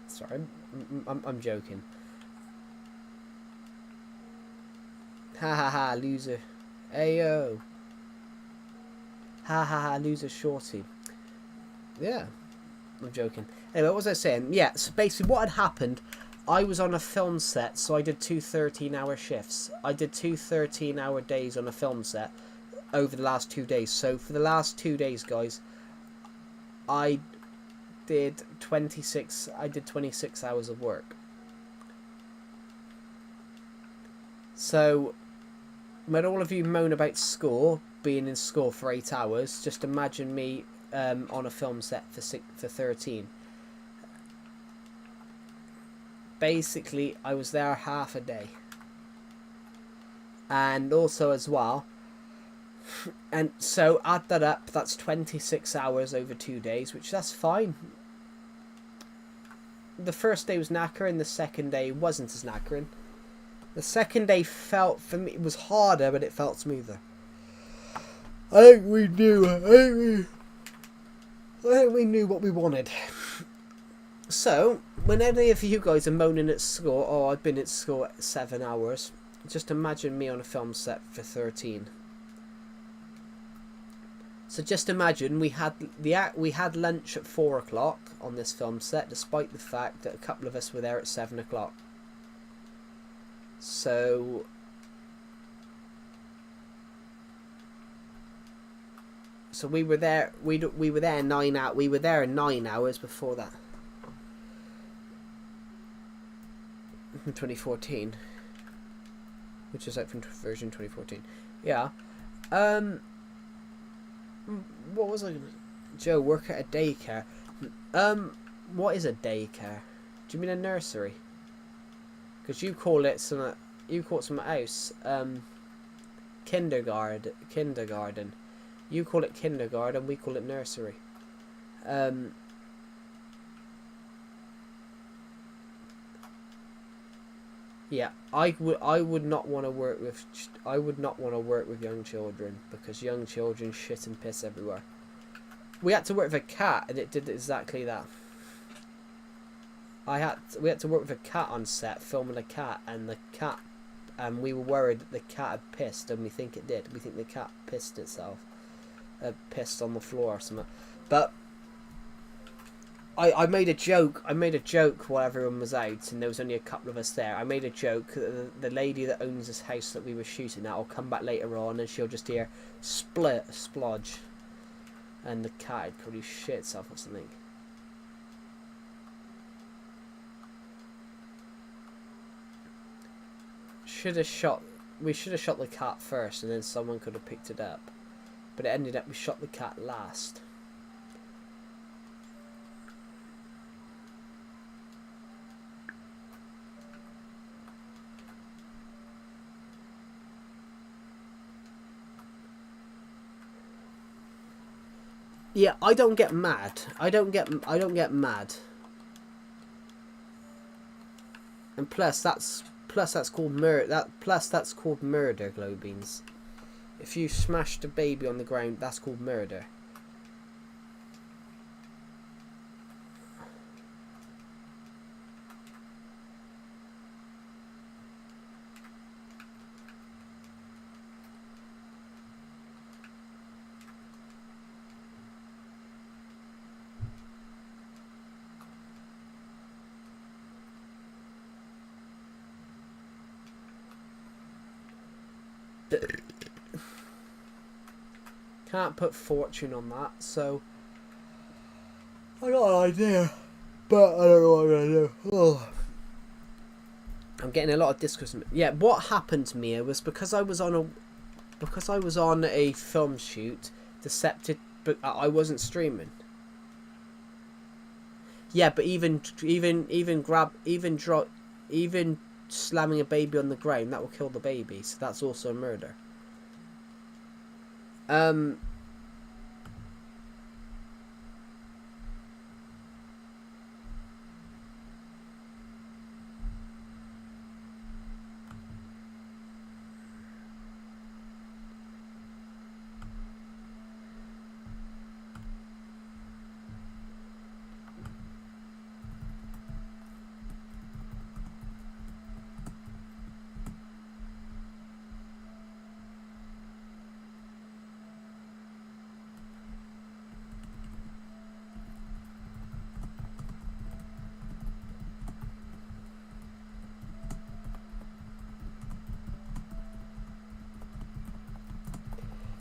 Sorry, I'm joking. Ha ha ha, loser. Ayo. Ha ha ha, loser shorty. Yeah, I'm joking. Anyway, what was I saying? Yeah, so basically what had happened, I was on a film set, so I did two 13-hour shifts. I did two 13-hour days on a film set over the last 2 days. So for the last 2 days, guys, I did 26 hours of work. So when all of you moan about school, being in school for 8 hours, just imagine me on a film set for 13. Basically, I was there half a day. And also as well, and so add that up, that's 26 hours over 2 days, which that's fine. The first day was knackering, the second day wasn't as knackering. The second day felt, for me, it was harder, but it felt smoother. I think we knew what we wanted. So, when any of you guys are moaning at school, oh, I've been at school at 7 hours, just imagine me on a film set for 13. So just imagine we had lunch at 4 o'clock on this film set, despite the fact that a couple of us were there at 7 o'clock. So we were there. We were there 9 hours. We were there 9 hours before that. From 2014, which is out from version 2014. Yeah. What was I gonna... Joe, work at a daycare. What is a daycare? Do you mean a nursery? Because you call it some... You call it something else. Kindergarten. You call it kindergarten, we call it nursery. Yeah, I would not want to work with young children, because young children shit and piss everywhere. We had to work with a cat, and it did exactly that. We had to work with a cat on set, filming a cat, and we were worried that the cat had pissed, and we think it did. We think the cat pissed itself, pissed on the floor or something. But I made a joke while everyone was out, and there was only a couple of us there. I made a joke that the lady that owns this house that we were shooting at will come back later on, and she'll just hear splodge, and the cat had probably shit itself or something. We should have shot the cat first, and then someone could have picked it up. But it ended up we shot the cat last. Yeah, I don't get mad. I don't get mad. And plus that's called murder. That's called murder, Glowbeans. If you smashed a baby on the ground, that's called murder. Can't put fortune on that, so I got an idea, but I don't know what I'm gonna do. Oh. I'm getting a lot of discourse. Yeah, what happened to me was because I was on a film shoot, but I wasn't streaming. Yeah, but even slamming a baby on the ground, that will kill the baby. So that's also a murder. Um.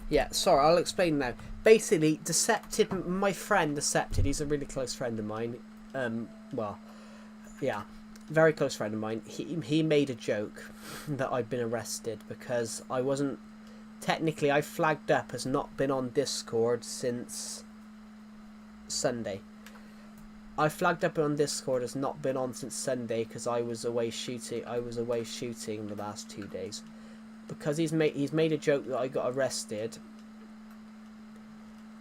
Yeah, sorry, I'll explain now. Basically, Decepted, my friend Decepted, he's a really close friend of mine. Well, yeah, very close friend of mine. He made a joke that I'd been arrested because I wasn't, technically I flagged up as not been on Discord since Sunday. I flagged up on Discord as not been on since Sunday because I was away shooting. I was away shooting the last 2 days. Because he's made a joke that I got arrested,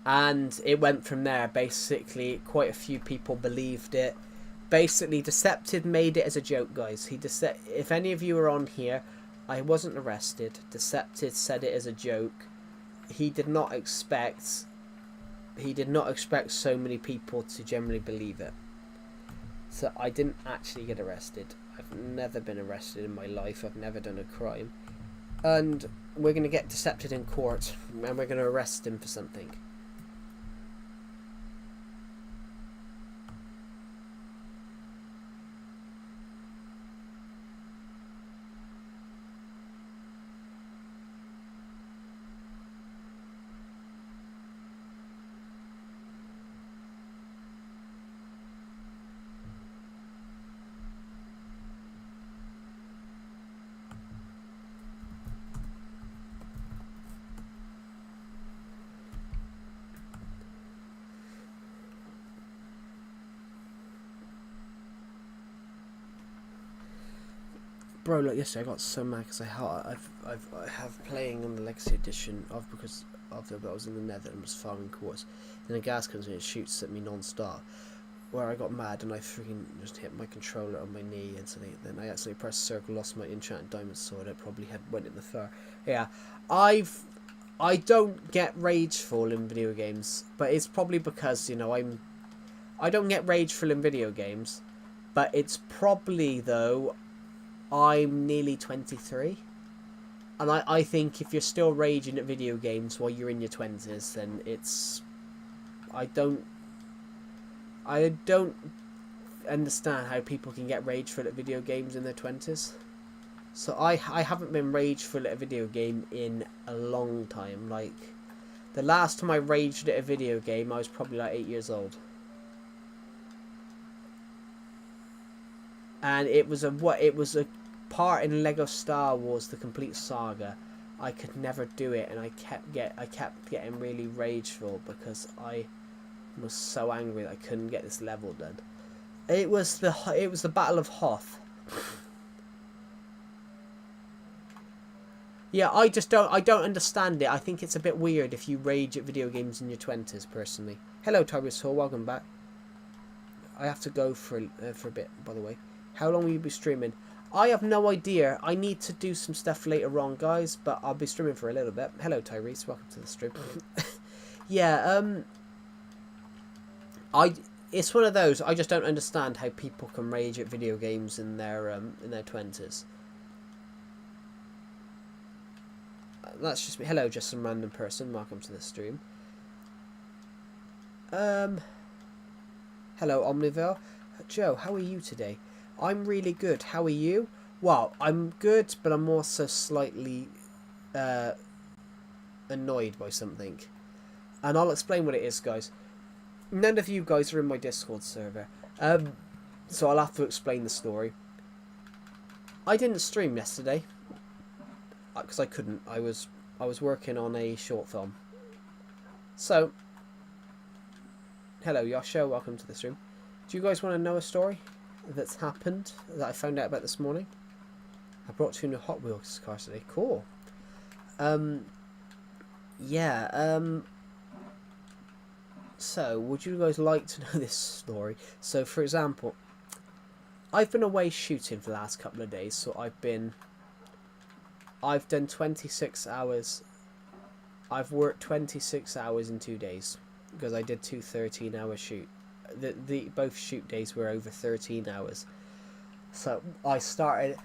and it went from there. Basically, quite a few people believed it. Basically, Decepted made it as a joke, guys. If any of you are on here, I wasn't arrested. Decepted said it as a joke. He did not expect so many people to generally believe it. So I didn't actually get arrested. I've never been arrested in my life. I've never done a crime. And we're going to get Decepted in court, and we're going to arrest him for something. Bro, look, yesterday I got so mad because I have playing on the Legacy Edition because I was in the Nether and was farming quartz. Then a gas comes in and shoots at me non-stop. Where I got mad and I freaking just hit my controller on my knee, and so then I accidentally pressed circle, lost my enchanted diamond sword. It probably went in the fur. Yeah, I don't get rageful in video games, but it's probably because I don't get rageful in video games, but it's probably though. I'm nearly 23, and I think if you're still raging at video games while you're in your 20s, then it's... I don't understand how people can get rageful at video games in their 20s. So I haven't been rageful at a video game in a long time. Like, the last time I raged at a video game, I was probably like 8 years old. And it was a part in Lego Star Wars: The Complete Saga. I could never do it, and I kept getting really rageful because I was so angry that I couldn't get this level done. It was the Battle of Hoth. Yeah, I don't understand it. I think it's a bit weird if you rage at video games in your 20s, personally. Hello, Tyrus Hall, welcome back. I have to go for a bit, by the way. How long will you be streaming? I have no idea. I need to do some stuff later on, guys, but I'll be streaming for a little bit. Hello, Tyrese. Welcome to the stream. Yeah, it's one of those. I just don't understand how people can rage at video games in their 20s. That's just me. Hello, just some random person. Welcome to the stream. Hello, Omnivore. Joe, how are you today? I'm really good. How are you? Well, I'm good, but I'm also slightly annoyed by something. And I'll explain what it is, guys. None of you guys are in my Discord server. So I'll have to explain the story. I didn't stream yesterday because I couldn't. I was working on a short film. So, hello Yasha, welcome to the stream. Do you guys want to know a story that's happened that I found out about this morning? I brought 2 new Hot Wheels cars today. Cool. Yeah. So, would you guys like to know this story? So, for example, I've been away shooting for the last couple of days. So I've done 26 hours. I've worked 26 hours in 2 days because I did 2 13-hour shoot. Both shoot days were over 13 hours. So I started,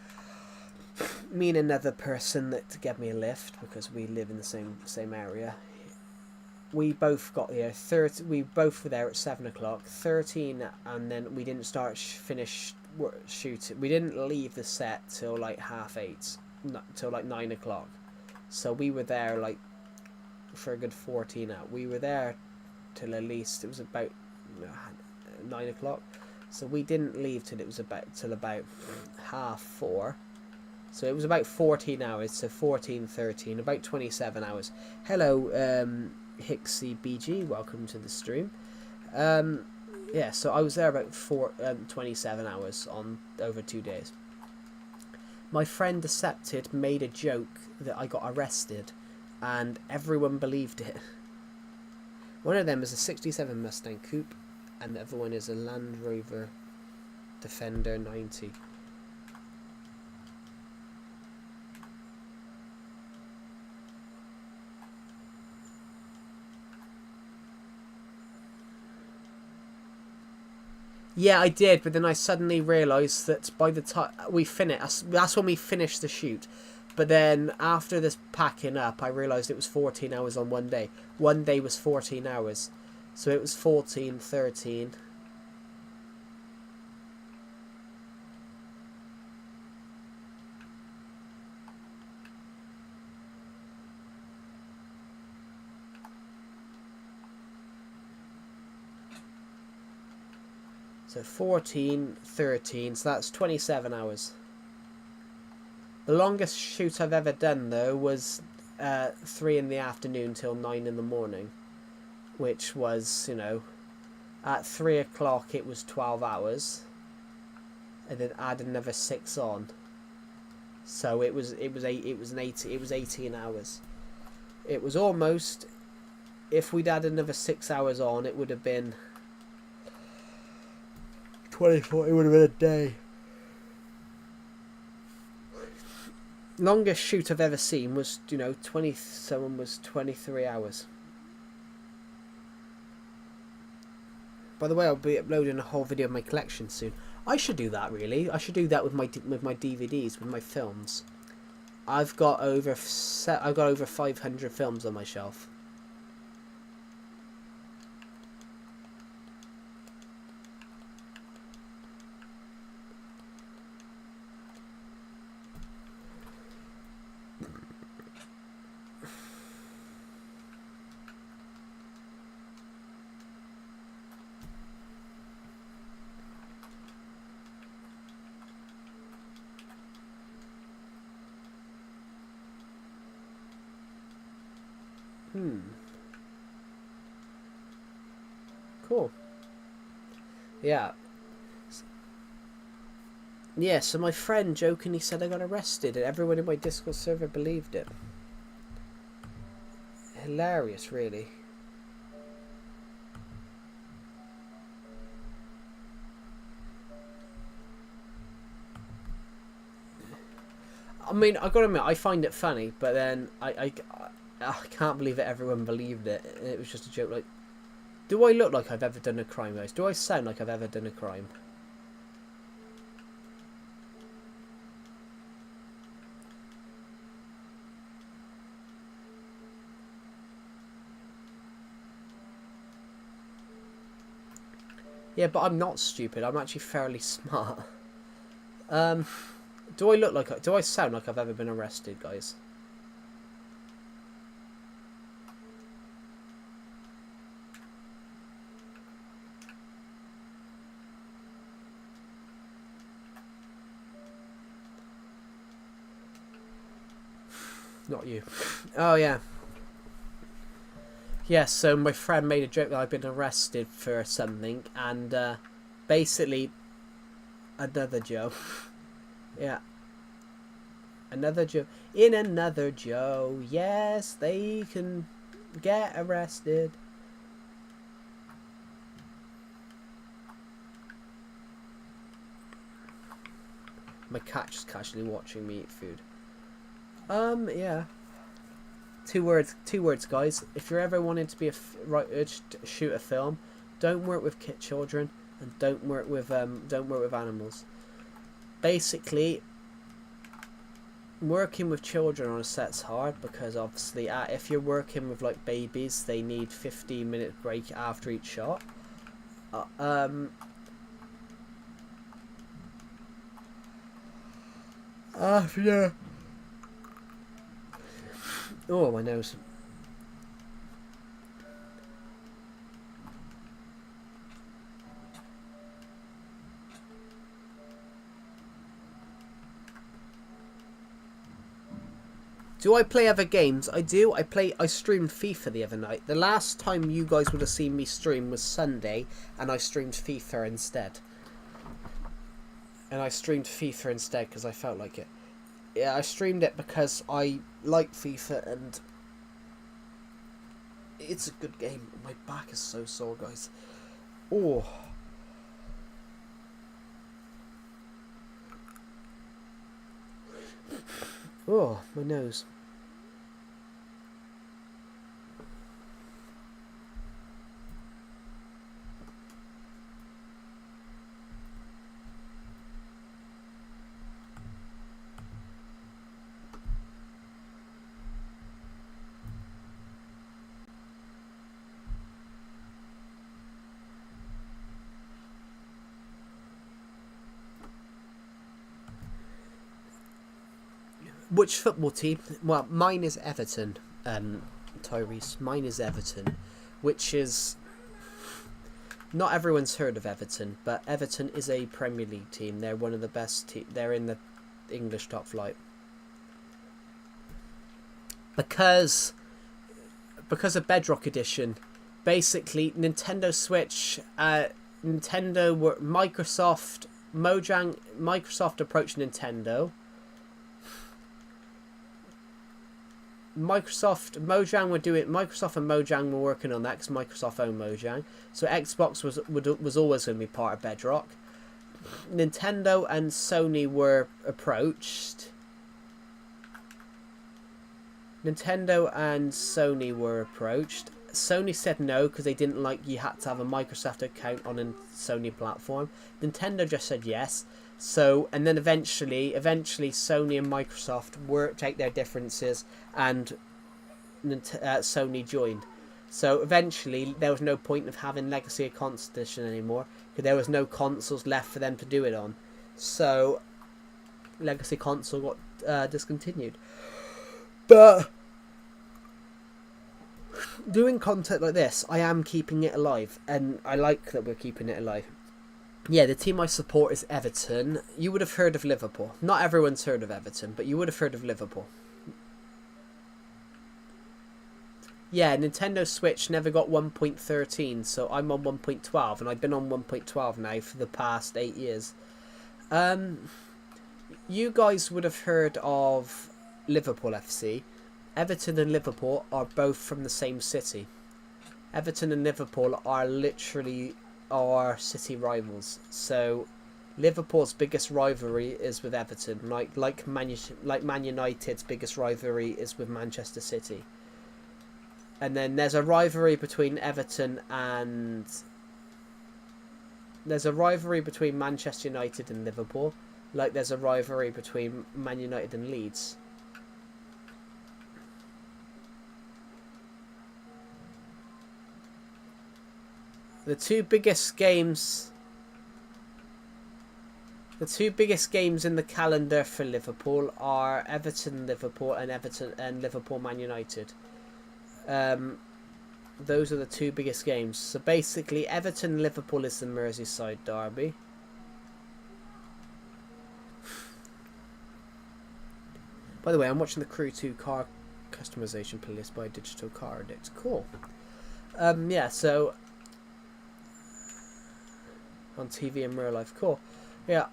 me and another person that gave me a lift because we live in the same area. We both got there. We both were there at 7 o'clock. 13, and then we didn't finish shooting. We didn't leave the set till like 8:30, till like 9 o'clock. So we were there like for a good 14 hours. We were there till at least it was about 9 o'clock. So we didn't leave till about 4:30. So it was about 14 hours. So 14, 13, about 27 hours. Hello, Hixie BG, welcome to the stream. Yeah, so I was there about 27 hours on over 2 days. My friend Decepted made a joke that I got arrested, and everyone believed it. One of them is a 67 Mustang Coupe, and the other one is a Land Rover Defender 90. Yeah, I did, but then I suddenly realised that by the time we finished, that's when we finished the shoot. But then after this packing up, I realised it was 14 hours on one day. One day was 14 hours. So it was 14, 13. So 14, 13, so that's 27 hours. The longest shoot I've ever done, though, was 3 in the afternoon till 9 in the morning. Which was, you know, at 3 o'clock it was 12 hours. And then add another 6 on. So it was 18 hours. It was almost, if we'd add another 6 hours on, it would have been 24, it would have been a day. Longest shoot I've ever seen was, you know, 23 hours. By the way, I'll be uploading a whole video of my collection soon. I should do that, really. I should do that with my DVDs, with my films. I've got over 500 films on my shelf. Cool. Yeah. Yeah, so my friend jokingly said I got arrested and everyone in my Discord server believed it. Hilarious, really. I mean, I gotta admit, I find it funny, but then I can't believe that everyone believed it. It was just a joke. Like, do I look like I've ever done a crime, guys? Do I sound like I've ever done a crime? Yeah, but I'm not stupid. I'm actually fairly smart. Do I sound like I've ever been arrested, guys? Not you. Oh, yeah. Yeah, so my friend made a joke that I've been arrested for something, and Basically, another Joe. Yeah. Another Joe. In another Joe. Yes, they can get arrested. My cat just casually watching me eat food. Yeah. Two words, guys. If you're ever wanting to be shoot a film, don't work with children and don't work with animals. Basically, working with children on a set's hard because obviously, if you're working with like babies, they need 15-minute break after each shot. Yeah. Oh, my nose. Do I play other games? I do. I streamed FIFA the other night. The last time you guys would have seen me stream was Sunday, and I streamed FIFA instead. Because I felt like it. Yeah, I streamed it because I like FIFA and it's a good game. My back is so sore, guys. Oh. Oh, my nose. Which football team? Well, mine is Everton, Tyrese. Mine is Everton, which is... Not everyone's heard of Everton, but Everton is a Premier League team. They're one of the best they're in the English top flight. Because of Bedrock Edition, basically Nintendo Switch, Microsoft approached Nintendo. Microsoft and Mojang were working on that because Microsoft owned Mojang. So Xbox was always going to be part of Bedrock. Nintendo and Sony were approached. Sony said no because they didn't like you had to have a Microsoft account on a Sony platform. Nintendo just said yes. So, and then eventually Sony and Microsoft worked out their differences and Sony joined. So eventually there was no point of having Legacy of Console Edition anymore because there was no consoles left for them to do it on. So Legacy Console got discontinued. But doing content like this, I am keeping it alive, and I like that we're keeping it alive. Yeah, the team I support is Everton. You would have heard of Liverpool. Not everyone's heard of Everton, but you would have heard of Liverpool. Yeah, Nintendo Switch never got 1.13, so I'm on 1.12, and I've been on 1.12 now for the past 8 years. You guys would have heard of Liverpool FC. Everton and Liverpool are both from the same city. Everton and Liverpool are literally our city rivals. So Liverpool's biggest rivalry is with Everton, like Man United's biggest rivalry is with Manchester City. And then there's a rivalry between Everton and Manchester United and Liverpool, like there's a rivalry between Man United and Leeds. The two biggest games in the calendar for Liverpool are Everton Liverpool and Liverpool Man United. Those are the two biggest games. So basically Everton Liverpool is the Merseyside derby. By the way, I'm watching the Crew 2 car customization playlist by Digital Car Addict. Cool. Yeah, so on TV in real life. Cool. Yeah.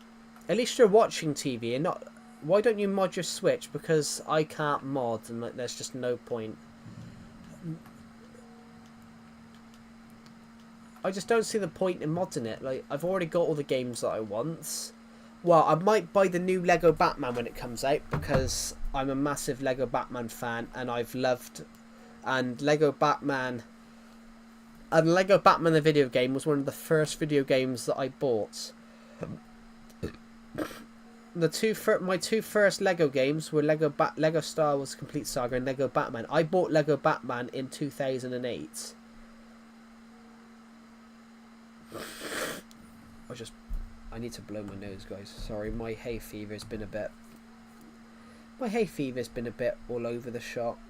At least you're watching TV and not. Why don't you mod your Switch? Because I can't mod, and like, there's just no point. I just don't see the point in modding it. Like, I've already got all the games that I want. Well, I might buy the new Lego Batman when it comes out because I'm a massive Lego Batman fan, and I've loved. And Lego Batman the video game was one of the first video games that I bought. My two first Lego games were Lego Star Wars Complete Saga and Lego Batman. I bought Lego Batman in 2008. I need to blow my nose, guys. Sorry, my hay fever's been a bit all over the shop.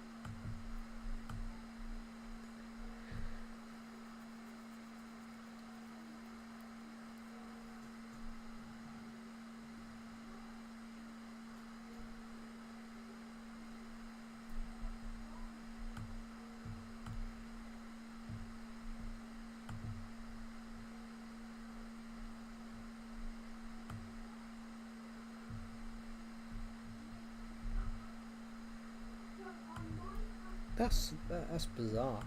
That's bizarre.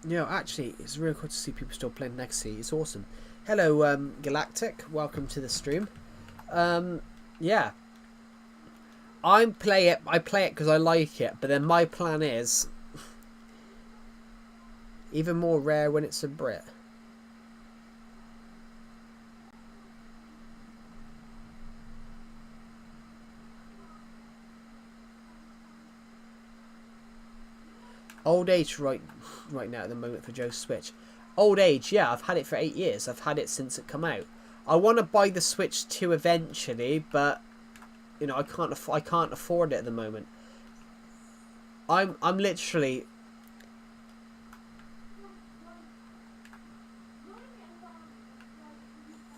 You know, actually, it's really cool to see people still playing Legacy. It's awesome. Hello, Galactic. Welcome to the stream. Yeah. I play it because I like it, but then my plan is even more rare when it's a Brit. Old age right now at the moment for Joe's Switch. Old age, yeah, I've had it for 8 years. I've had it since it come out. I want to buy the Switch 2 eventually, but you know, I can't afford it at the moment. I'm literally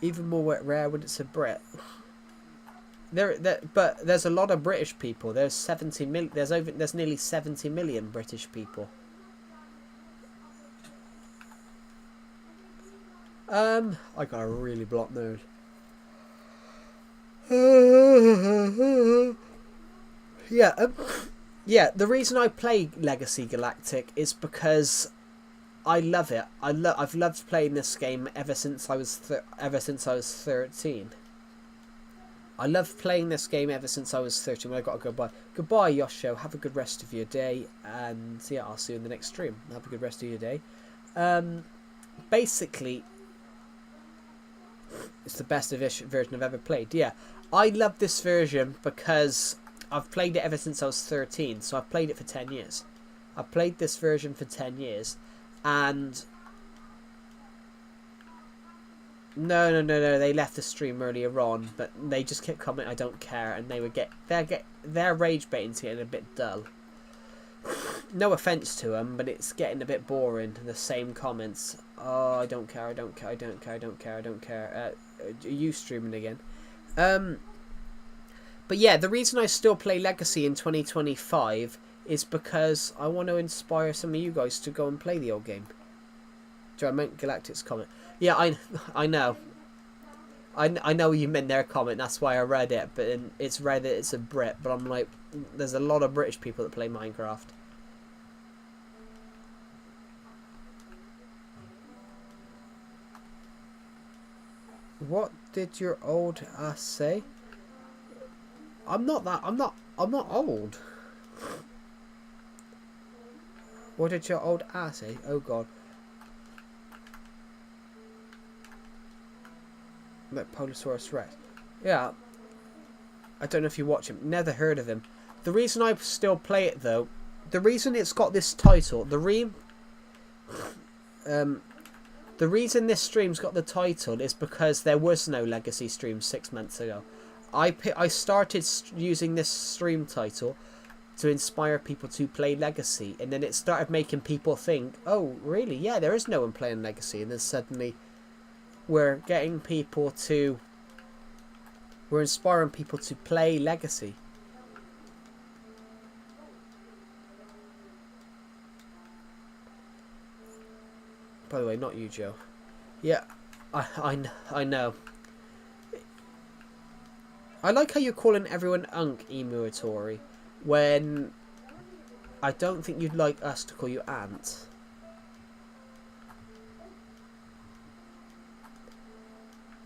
even more rare when it's a Brit. But there's a lot of British people. There's 70 million. There's nearly 70 million British people. I got a really blocked nose. Yeah, yeah. The reason I play Legacy Galactic is because I love it. I've loved playing this game ever since I was 13. I love playing this game ever since I was 13. I got to go bye. Goodbye, Yosho. Have a good rest of your day, and yeah, I'll see you in the next stream. Have a good rest of your day. Basically, it's the best version I've ever played. Yeah, I love this version because I've played it ever since I was 13. So I've played it for 10 years. I've played this version for 10 years, and No. They left the stream earlier on, but they just kept commenting, "I don't care," and their rage baiting's getting a bit dull. No offense to them, but it's getting a bit boring. The same comments. Oh, I don't care. I don't care. I don't care. I don't care. I don't care. Are you streaming again? But yeah, the reason I still play Legacy in 2025 is because I want to inspire some of you guys to go and play the old game. Do I meant Galactic's comment? Yeah, I know. I know you meant their comment. That's why I read it. But it's rare that it's a Brit. But I'm like, there's a lot of British people that play Minecraft. What did your old ass say? I'm not old. What did your old ass say? Oh god. Like Polosaurus Rex. Yeah. I don't know if you watch him. Never heard of him. The reason I still play it though, the reason it's got this title, the reason this stream's got the title is because there was no Legacy stream 6 months ago. I started using this stream title to inspire people to play Legacy, and then it started making people think, oh really, yeah, there is no one playing Legacy, and then suddenly we're inspiring people to play Legacy. By the way, not you, Joe. Yeah, I know. I like how you're calling everyone Unk Emuatory when I don't think you'd like us to call you Ant.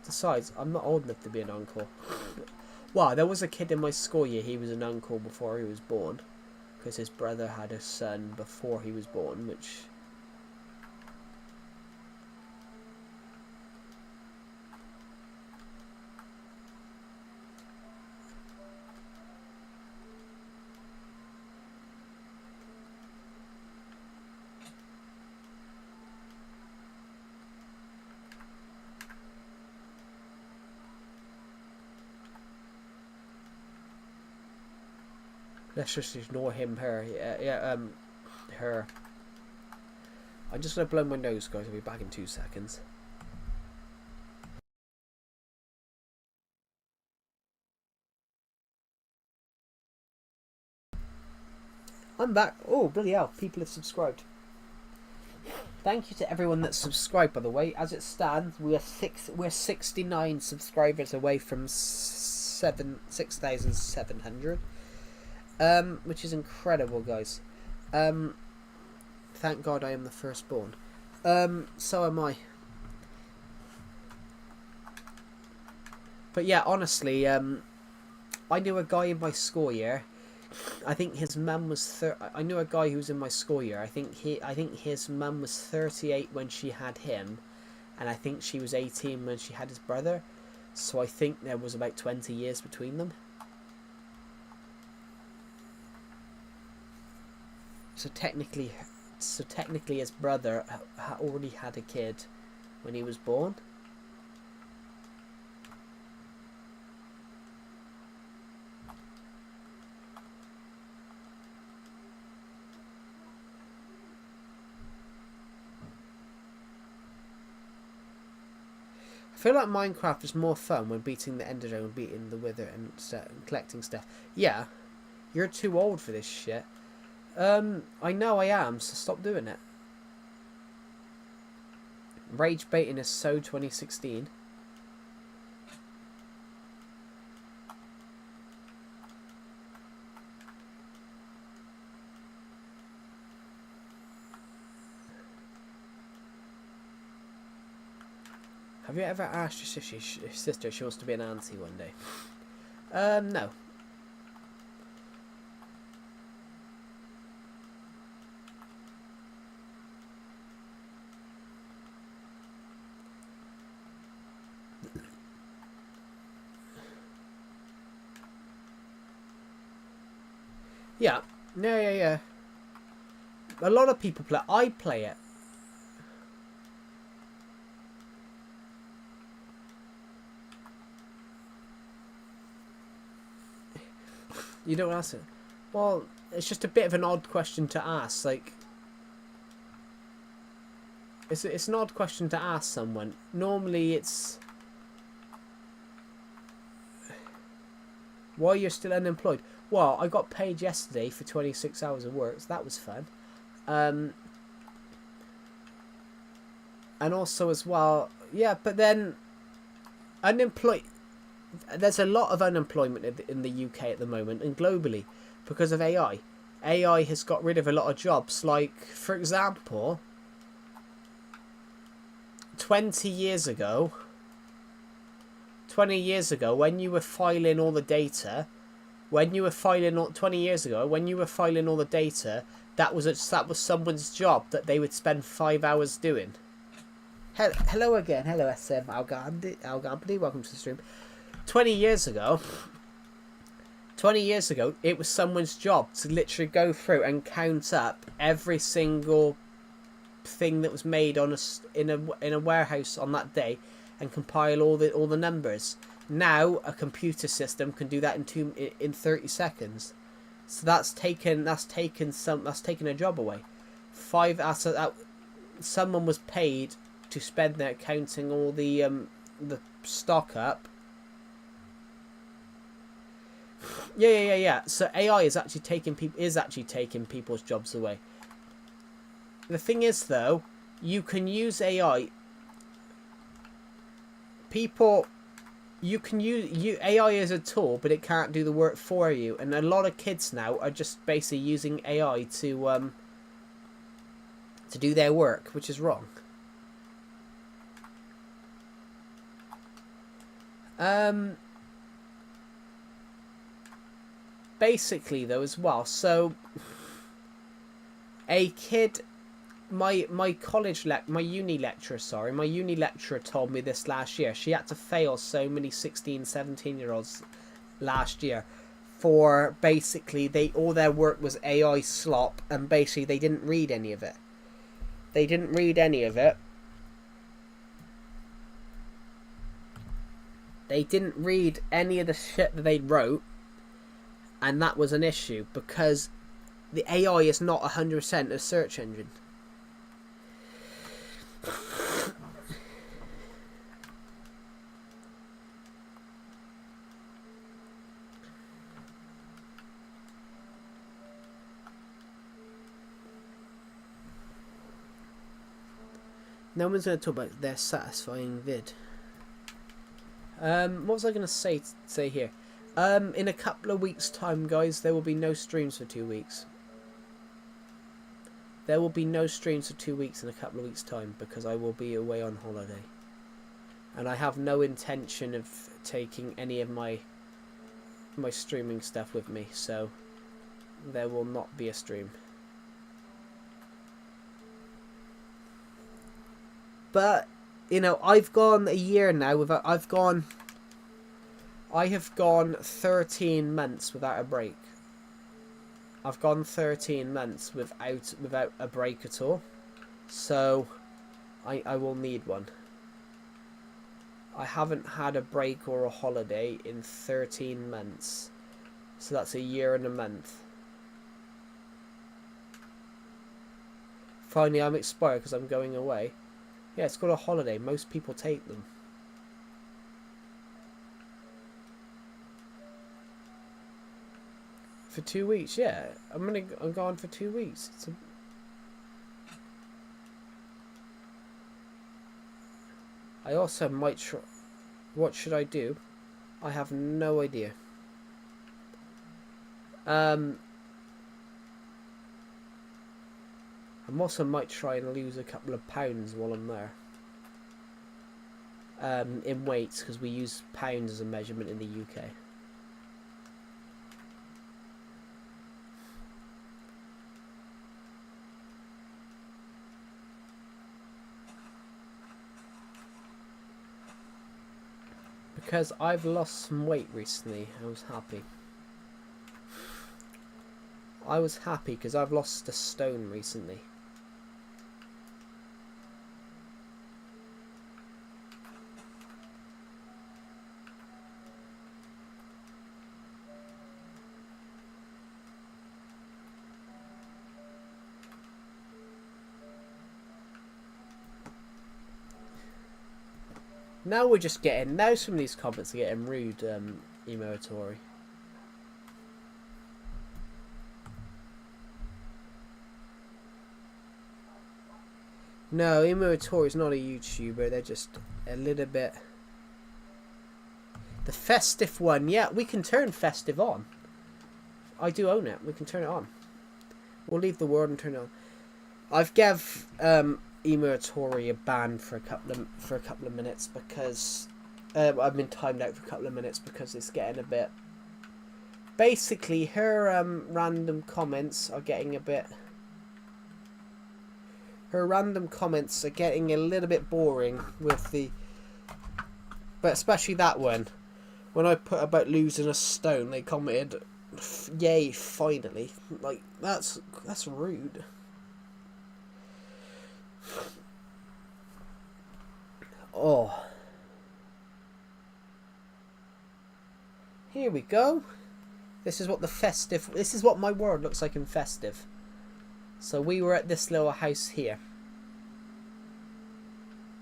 Besides, I'm not old enough to be an uncle. Well, there was a kid in my school year, he was an uncle before he was born. Because his brother had a son before he was born, which... Let's just ignore him, her. Her. I'm just going to blow my nose, guys. I'll be back in 2 seconds. I'm back. Oh, bloody hell. People have subscribed. Thank you to everyone that's subscribed, by the way. As it stands, we're 69 subscribers away from 6,700. Which is incredible, guys. Thank God I am the firstborn. So am I. But yeah, honestly, I knew a guy in my school year. I think his mum was I knew a guy who was in my school year. I think his mum was 38 when she had him, and I think she was 18 when she had his brother. So I think there was about 20 years between them. So technically his brother already had a kid when he was born. I feel like Minecraft is more fun when beating the Ender Dragon, beating the Wither and collecting stuff. Yeah, you're too old for this shit. I know I am, so stop doing it. Rage baiting is so 2016. Have you ever asked your sister if she wants to be an auntie one day? No. Yeah. Yeah. A lot of people play. I play it. You don't ask it. Well, it's just a bit of an odd question to ask. Like, it's an odd question to ask someone. Normally, it's why you're still unemployed. Well, I got paid yesterday for 26 hours of work, so that was fun. And also as well, yeah. But then, unemployed. There's a lot of unemployment in the UK at the moment and globally because of AI. AI has got rid of a lot of jobs. Like, for example, 20 years ago, when you were filing all the data, that was someone's job that they would spend 5 hours doing. Hello again. Hello, SM Algambdi. Welcome to the stream. 20 years ago, it was someone's job to literally go through and count up every single thing that was made on in a warehouse on that day and compile all the numbers. Now a computer system can do that in 30 seconds. So that's taken a job away. Someone was paid to spend there counting all the stock up. Yeah. So AI is actually taking people's jobs away. The thing is, though, you can use AI. people, you can use AI as a tool, but it can't do the work for you. And a lot of kids now are just basically using AI to do their work, which is wrong. Basically, though, as well. So, a kid, my uni lecturer told me this last year. She had to fail so many 16, 17-year-olds last year for basically all their work was AI slop, and basically they didn't read any of it. They didn't read any of it. They didn't read any of the shit that they wrote. And that was an issue because the AI is not 100% a search engine. No one's going to talk about their satisfying vid. What was I going to say here? In a couple of weeks' time, guys, there will be no streams for 2 weeks. There will be no streams for 2 weeks in a couple of weeks' time because I will be away on holiday. And I have no intention of taking any of my streaming stuff with me, so there will not be a stream. But, you know, I've gone a year now without... I have gone 13 months without a break. I've gone 13 months without a break at all. So, I will need one. I haven't had a break or a holiday in 13 months. So that's a year and a month. Finally, I'm expired because I'm going away. Yeah, it's called a holiday. Most people take them. For 2 weeks, yeah. I'm gone for 2 weeks. I also might try... What should I do? I have no idea. I also might try and lose a couple of pounds while I'm there. In weights, because we use pounds as a measurement in the UK. Because I've lost some weight recently, I was happy. I was happy because I've lost a stone recently. Now we're just getting... Now some of these comments are getting rude, Emotori. No, Emotori is not a YouTuber. They're just a little bit... The Festive one. Yeah, we can turn Festive on. I do own it. We can turn it on. We'll leave the world and turn it on. I've gave... Emotori a ban for a couple of minutes because I've been timed out for a couple of minutes because it's getting a bit. Basically, her random comments are getting a bit. Her random comments are getting a little bit boring with the. But especially that one, when I put about losing a stone, they commented, "Yay, finally!" Like that's rude. Oh, here we go. This is what the Festive... This is what my world looks like in Festive. So we were at this little house here.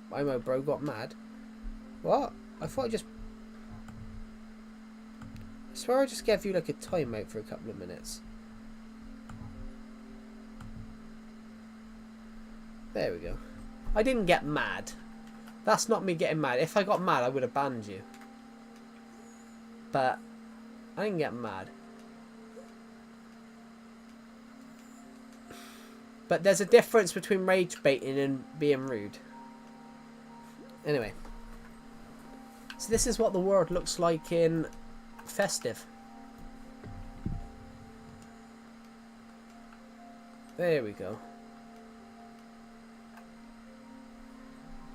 My bro got mad. What? I thought I swear I just gave you like a timeout for a couple of minutes. There we go. I didn't get mad. That's not me getting mad. If I got mad, I would have banned you. But I didn't get mad. But there's a difference between rage baiting and being rude. Anyway. So this is what the world looks like in Festive. There we go.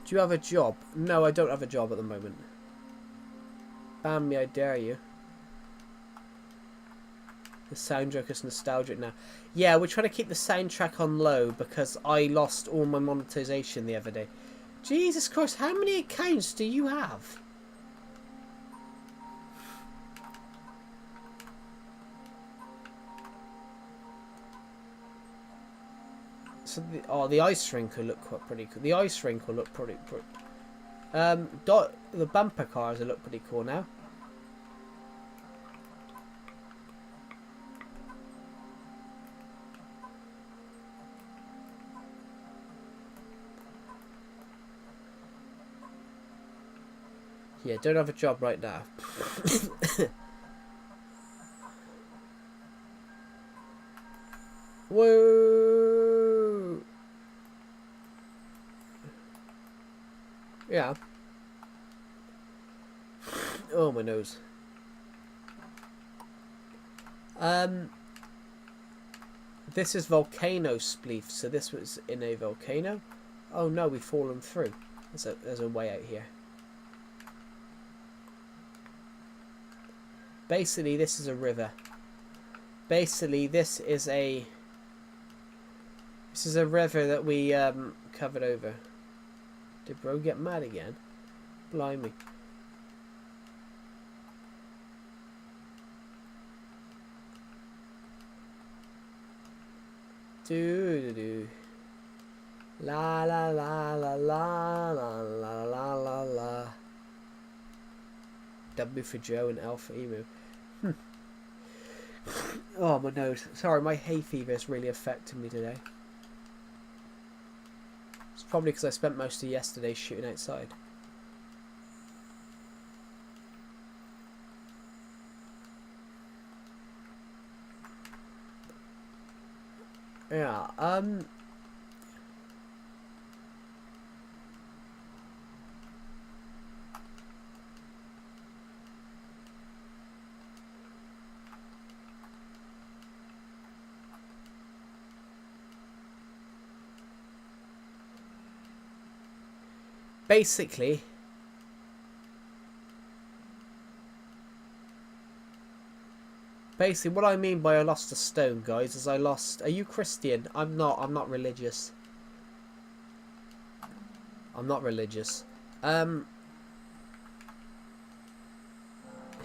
Do you have a job? No, I don't have a job at the moment. Ban me, I dare you. The soundtrack is nostalgic now. Yeah, we're trying to keep the soundtrack on low because I lost all my monetization the other day. Jesus Christ, how many accounts do you have? So the ice rink will look pretty cool. The ice rink will look pretty. The bumper cars will look pretty cool now. Yeah, don't have a job right now. Whoa! Yeah. Oh, my nose. This is volcano spleef, so this was in a volcano. Oh no, we've fallen through. There's a way out here. Basically, this is a river. Basically, this is a river that we covered over. Did bro get mad again? Blimey. Do. La la la la la la la la la la. W for Joe and L for Emu. Oh, my nose. Sorry, my hay fever is really affecting me today. It's probably because I spent most of yesterday shooting outside. Yeah, basically, what I mean by I lost a stone, guys, is I lost... Are you Christian? I'm not religious. I'm not religious. Hello,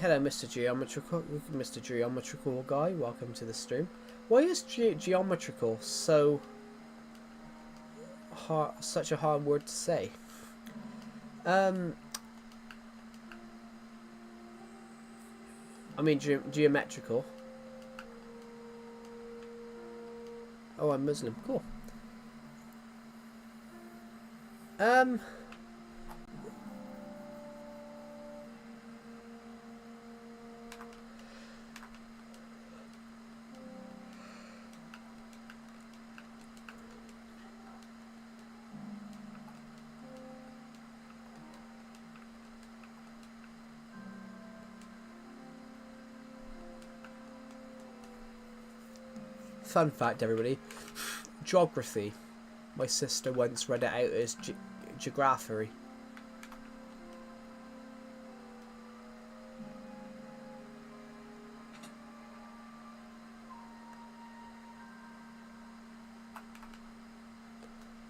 Mr. Geometrical guy. Welcome to the stream. Why is geometrical so hard, such a hard word to say? I mean geometrical. Oh, I'm Muslim. Cool. Fun fact, everybody. Geography. My sister once read it out as geography.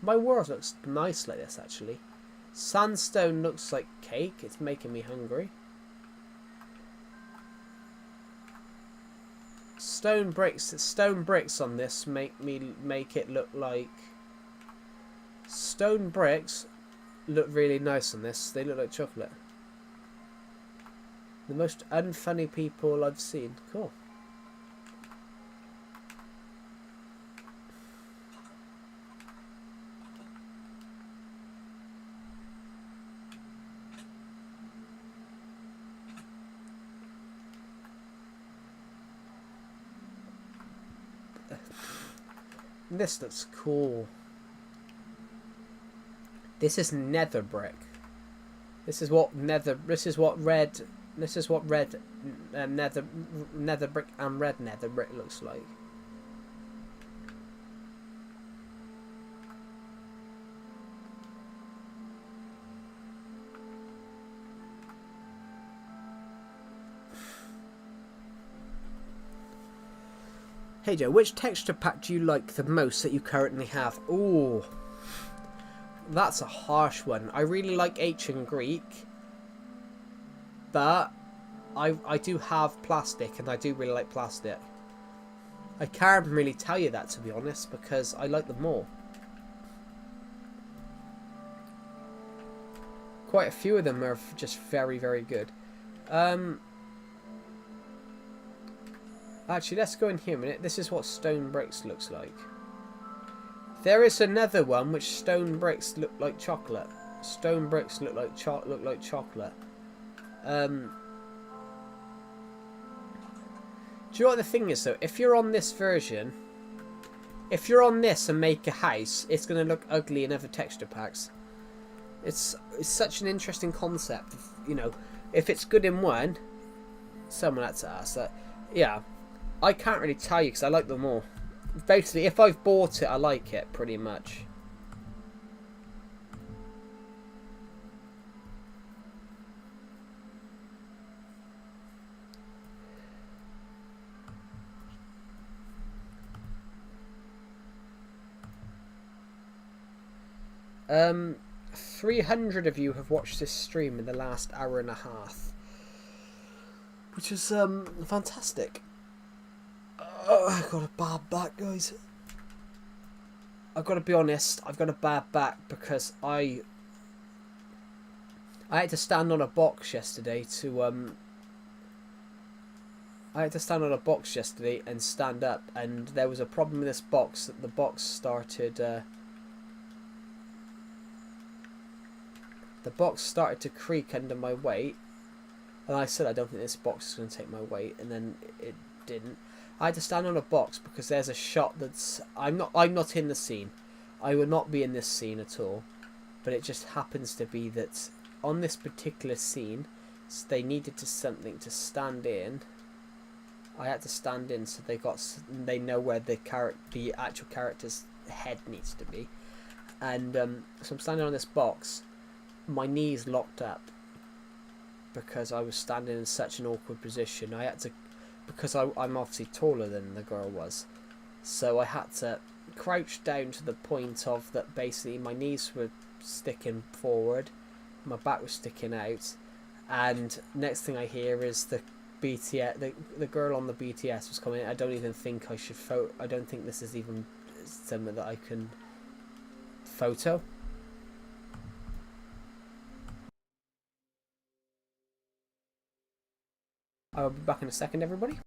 My world looks nice like this, actually. Sandstone looks like cake. It's making me hungry. Stone bricks on this make it look like... Stone bricks look really nice on this. They look like chocolate. The most unfunny people I've seen. Cool. This looks cool. This is nether brick. This is what nether. This is what red. This is what red nether brick and red nether brick looks like. Hey Joe, which texture pack do you like the most that you currently have? Ooh, that's a harsh one. I really like Ancient Greek, but I do have plastic, and I do really like plastic. I can't really tell you that, to be honest, because I like them all. Quite a few of them are just very, very good. Actually, let's go in here a minute. This is what stone bricks looks like. There is another one which stone bricks look like chocolate. Stone bricks look like chocolate. Do you know what the thing is though? If you're on this version, if you're on this and make a house, it's going to look ugly in other texture packs. It's such an interesting concept. You know, if it's good in one, someone had to ask that. Yeah, I can't really tell you because I like them all. Basically, if I've bought it, I like it pretty much. Um, 300 of you have watched this stream in the last hour and a half, which is fantastic. I got a bad back, guys. I've got to be honest. I've got a bad back because I had to stand on a box yesterday to I had to stand on a box yesterday and stand up, and there was a problem with this box. That the box started to creak under my weight, and I said I don't think this box is going to take my weight, and then it didn't. I had to stand on a box because there's a shot that's I'm not in the scene. I would not be in this scene at all, but it just happens to be that on this particular scene, they needed something to stand in. I had to stand in, so they know where the actual character's head needs to be, and so I'm standing on this box. My knees locked up because I was standing in such an awkward position. I had to, because I'm obviously taller than the girl was, so I had to crouch down to the point of that basically my knees were sticking forward, my back was sticking out, and next thing I hear is the BTS, the girl on the BTS was coming. I don't even think I should I don't think this is even something that I can photo. I'll be back in a second, everybody.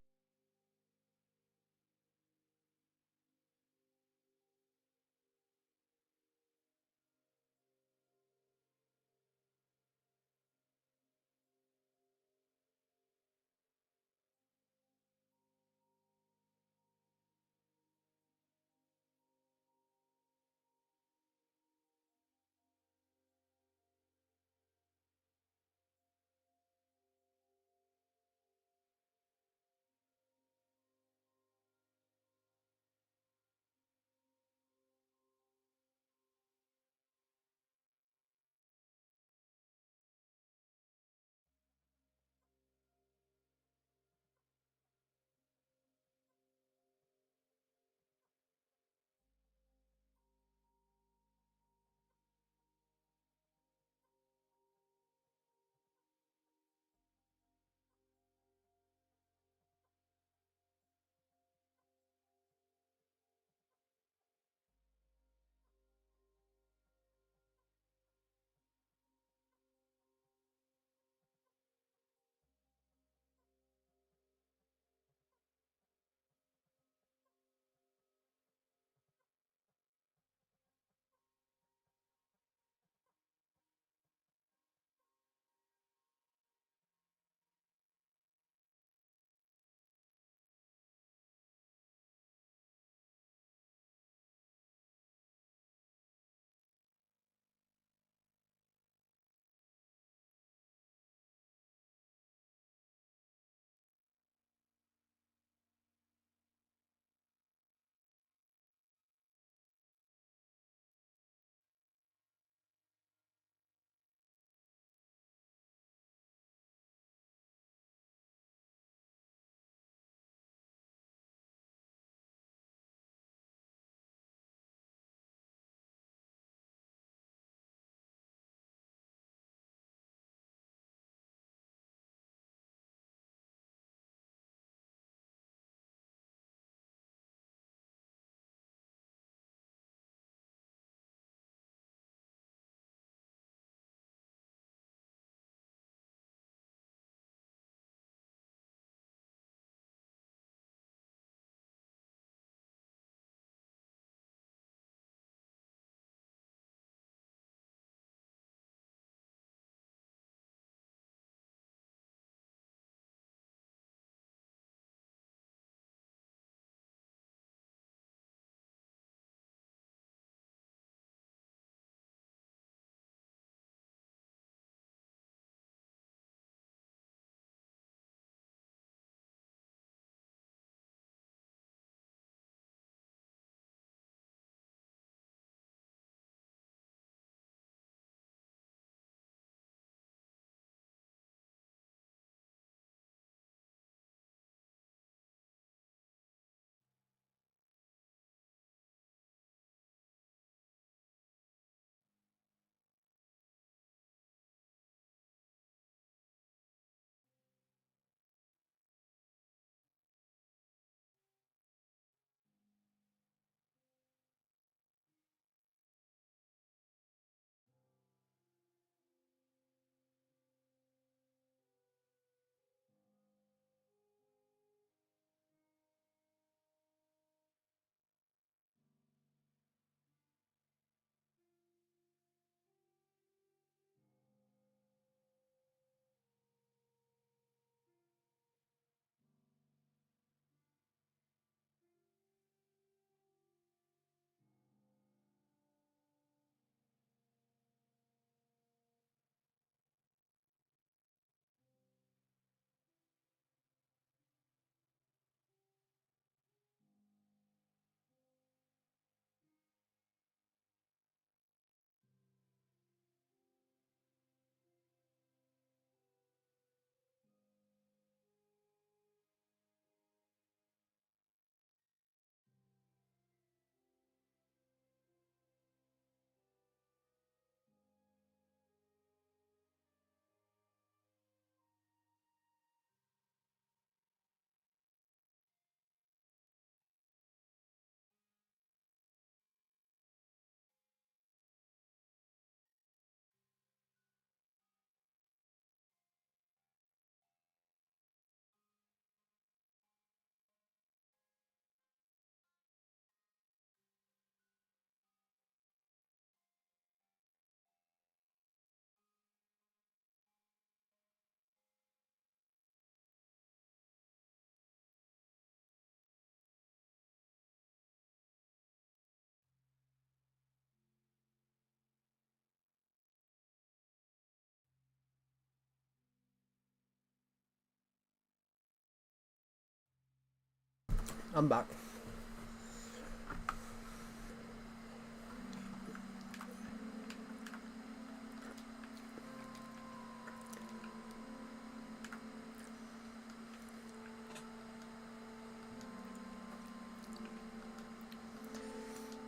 I'm back.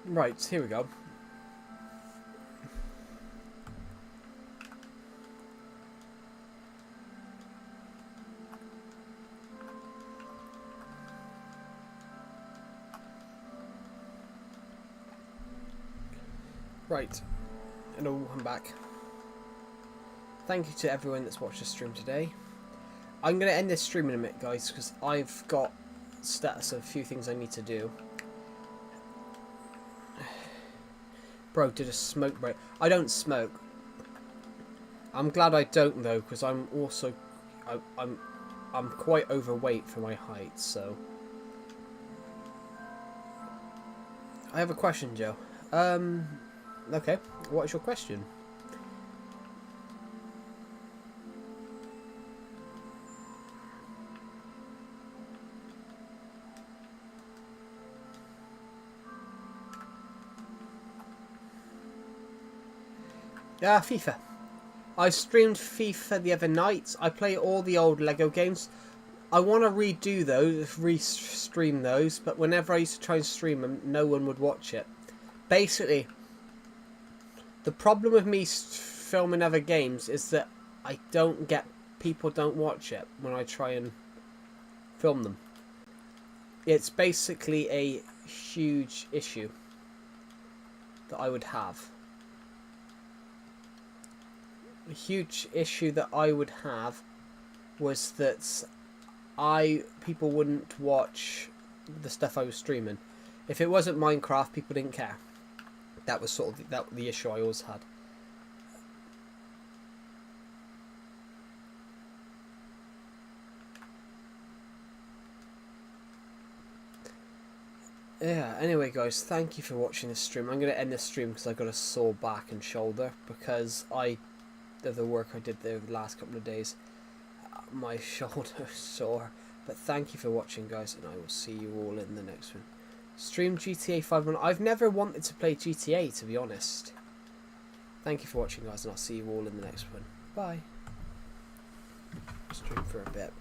Right, here we go. Right, hello, I'm back. Thank you to everyone that's watched the stream today. I'm going to end this stream in a minute, guys, because I've got stats of a few things I need to do. Bro, did a smoke break. I don't smoke. I'm glad I don't, though, because I'm also... I'm quite overweight for my height, so... I have a question, Joe. Okay, what is your question? FIFA. I streamed FIFA the other night. I play all the old Lego games. I want to redo those, re-stream those, but whenever I used to try and stream them, no one would watch it. Basically, the problem with me filming other games is that I don't get... people don't watch it when I try and film them. It's basically a huge issue that I would have. A huge issue that I would have was that people wouldn't watch the stuff I was streaming. If it wasn't Minecraft, people didn't care. That was sort of the issue I always had. Yeah, anyway guys, thank you for watching this stream. I'm going to end this stream because I got a sore back and shoulder because of the work I did there the last couple of days. My shoulder's sore. But thank you for watching, guys, and I will see you all in the next one. Stream GTA 5. I've never wanted to play GTA, to be honest. Thank you for watching, guys, and I'll see you all in the next one. Bye. Stream for a bit.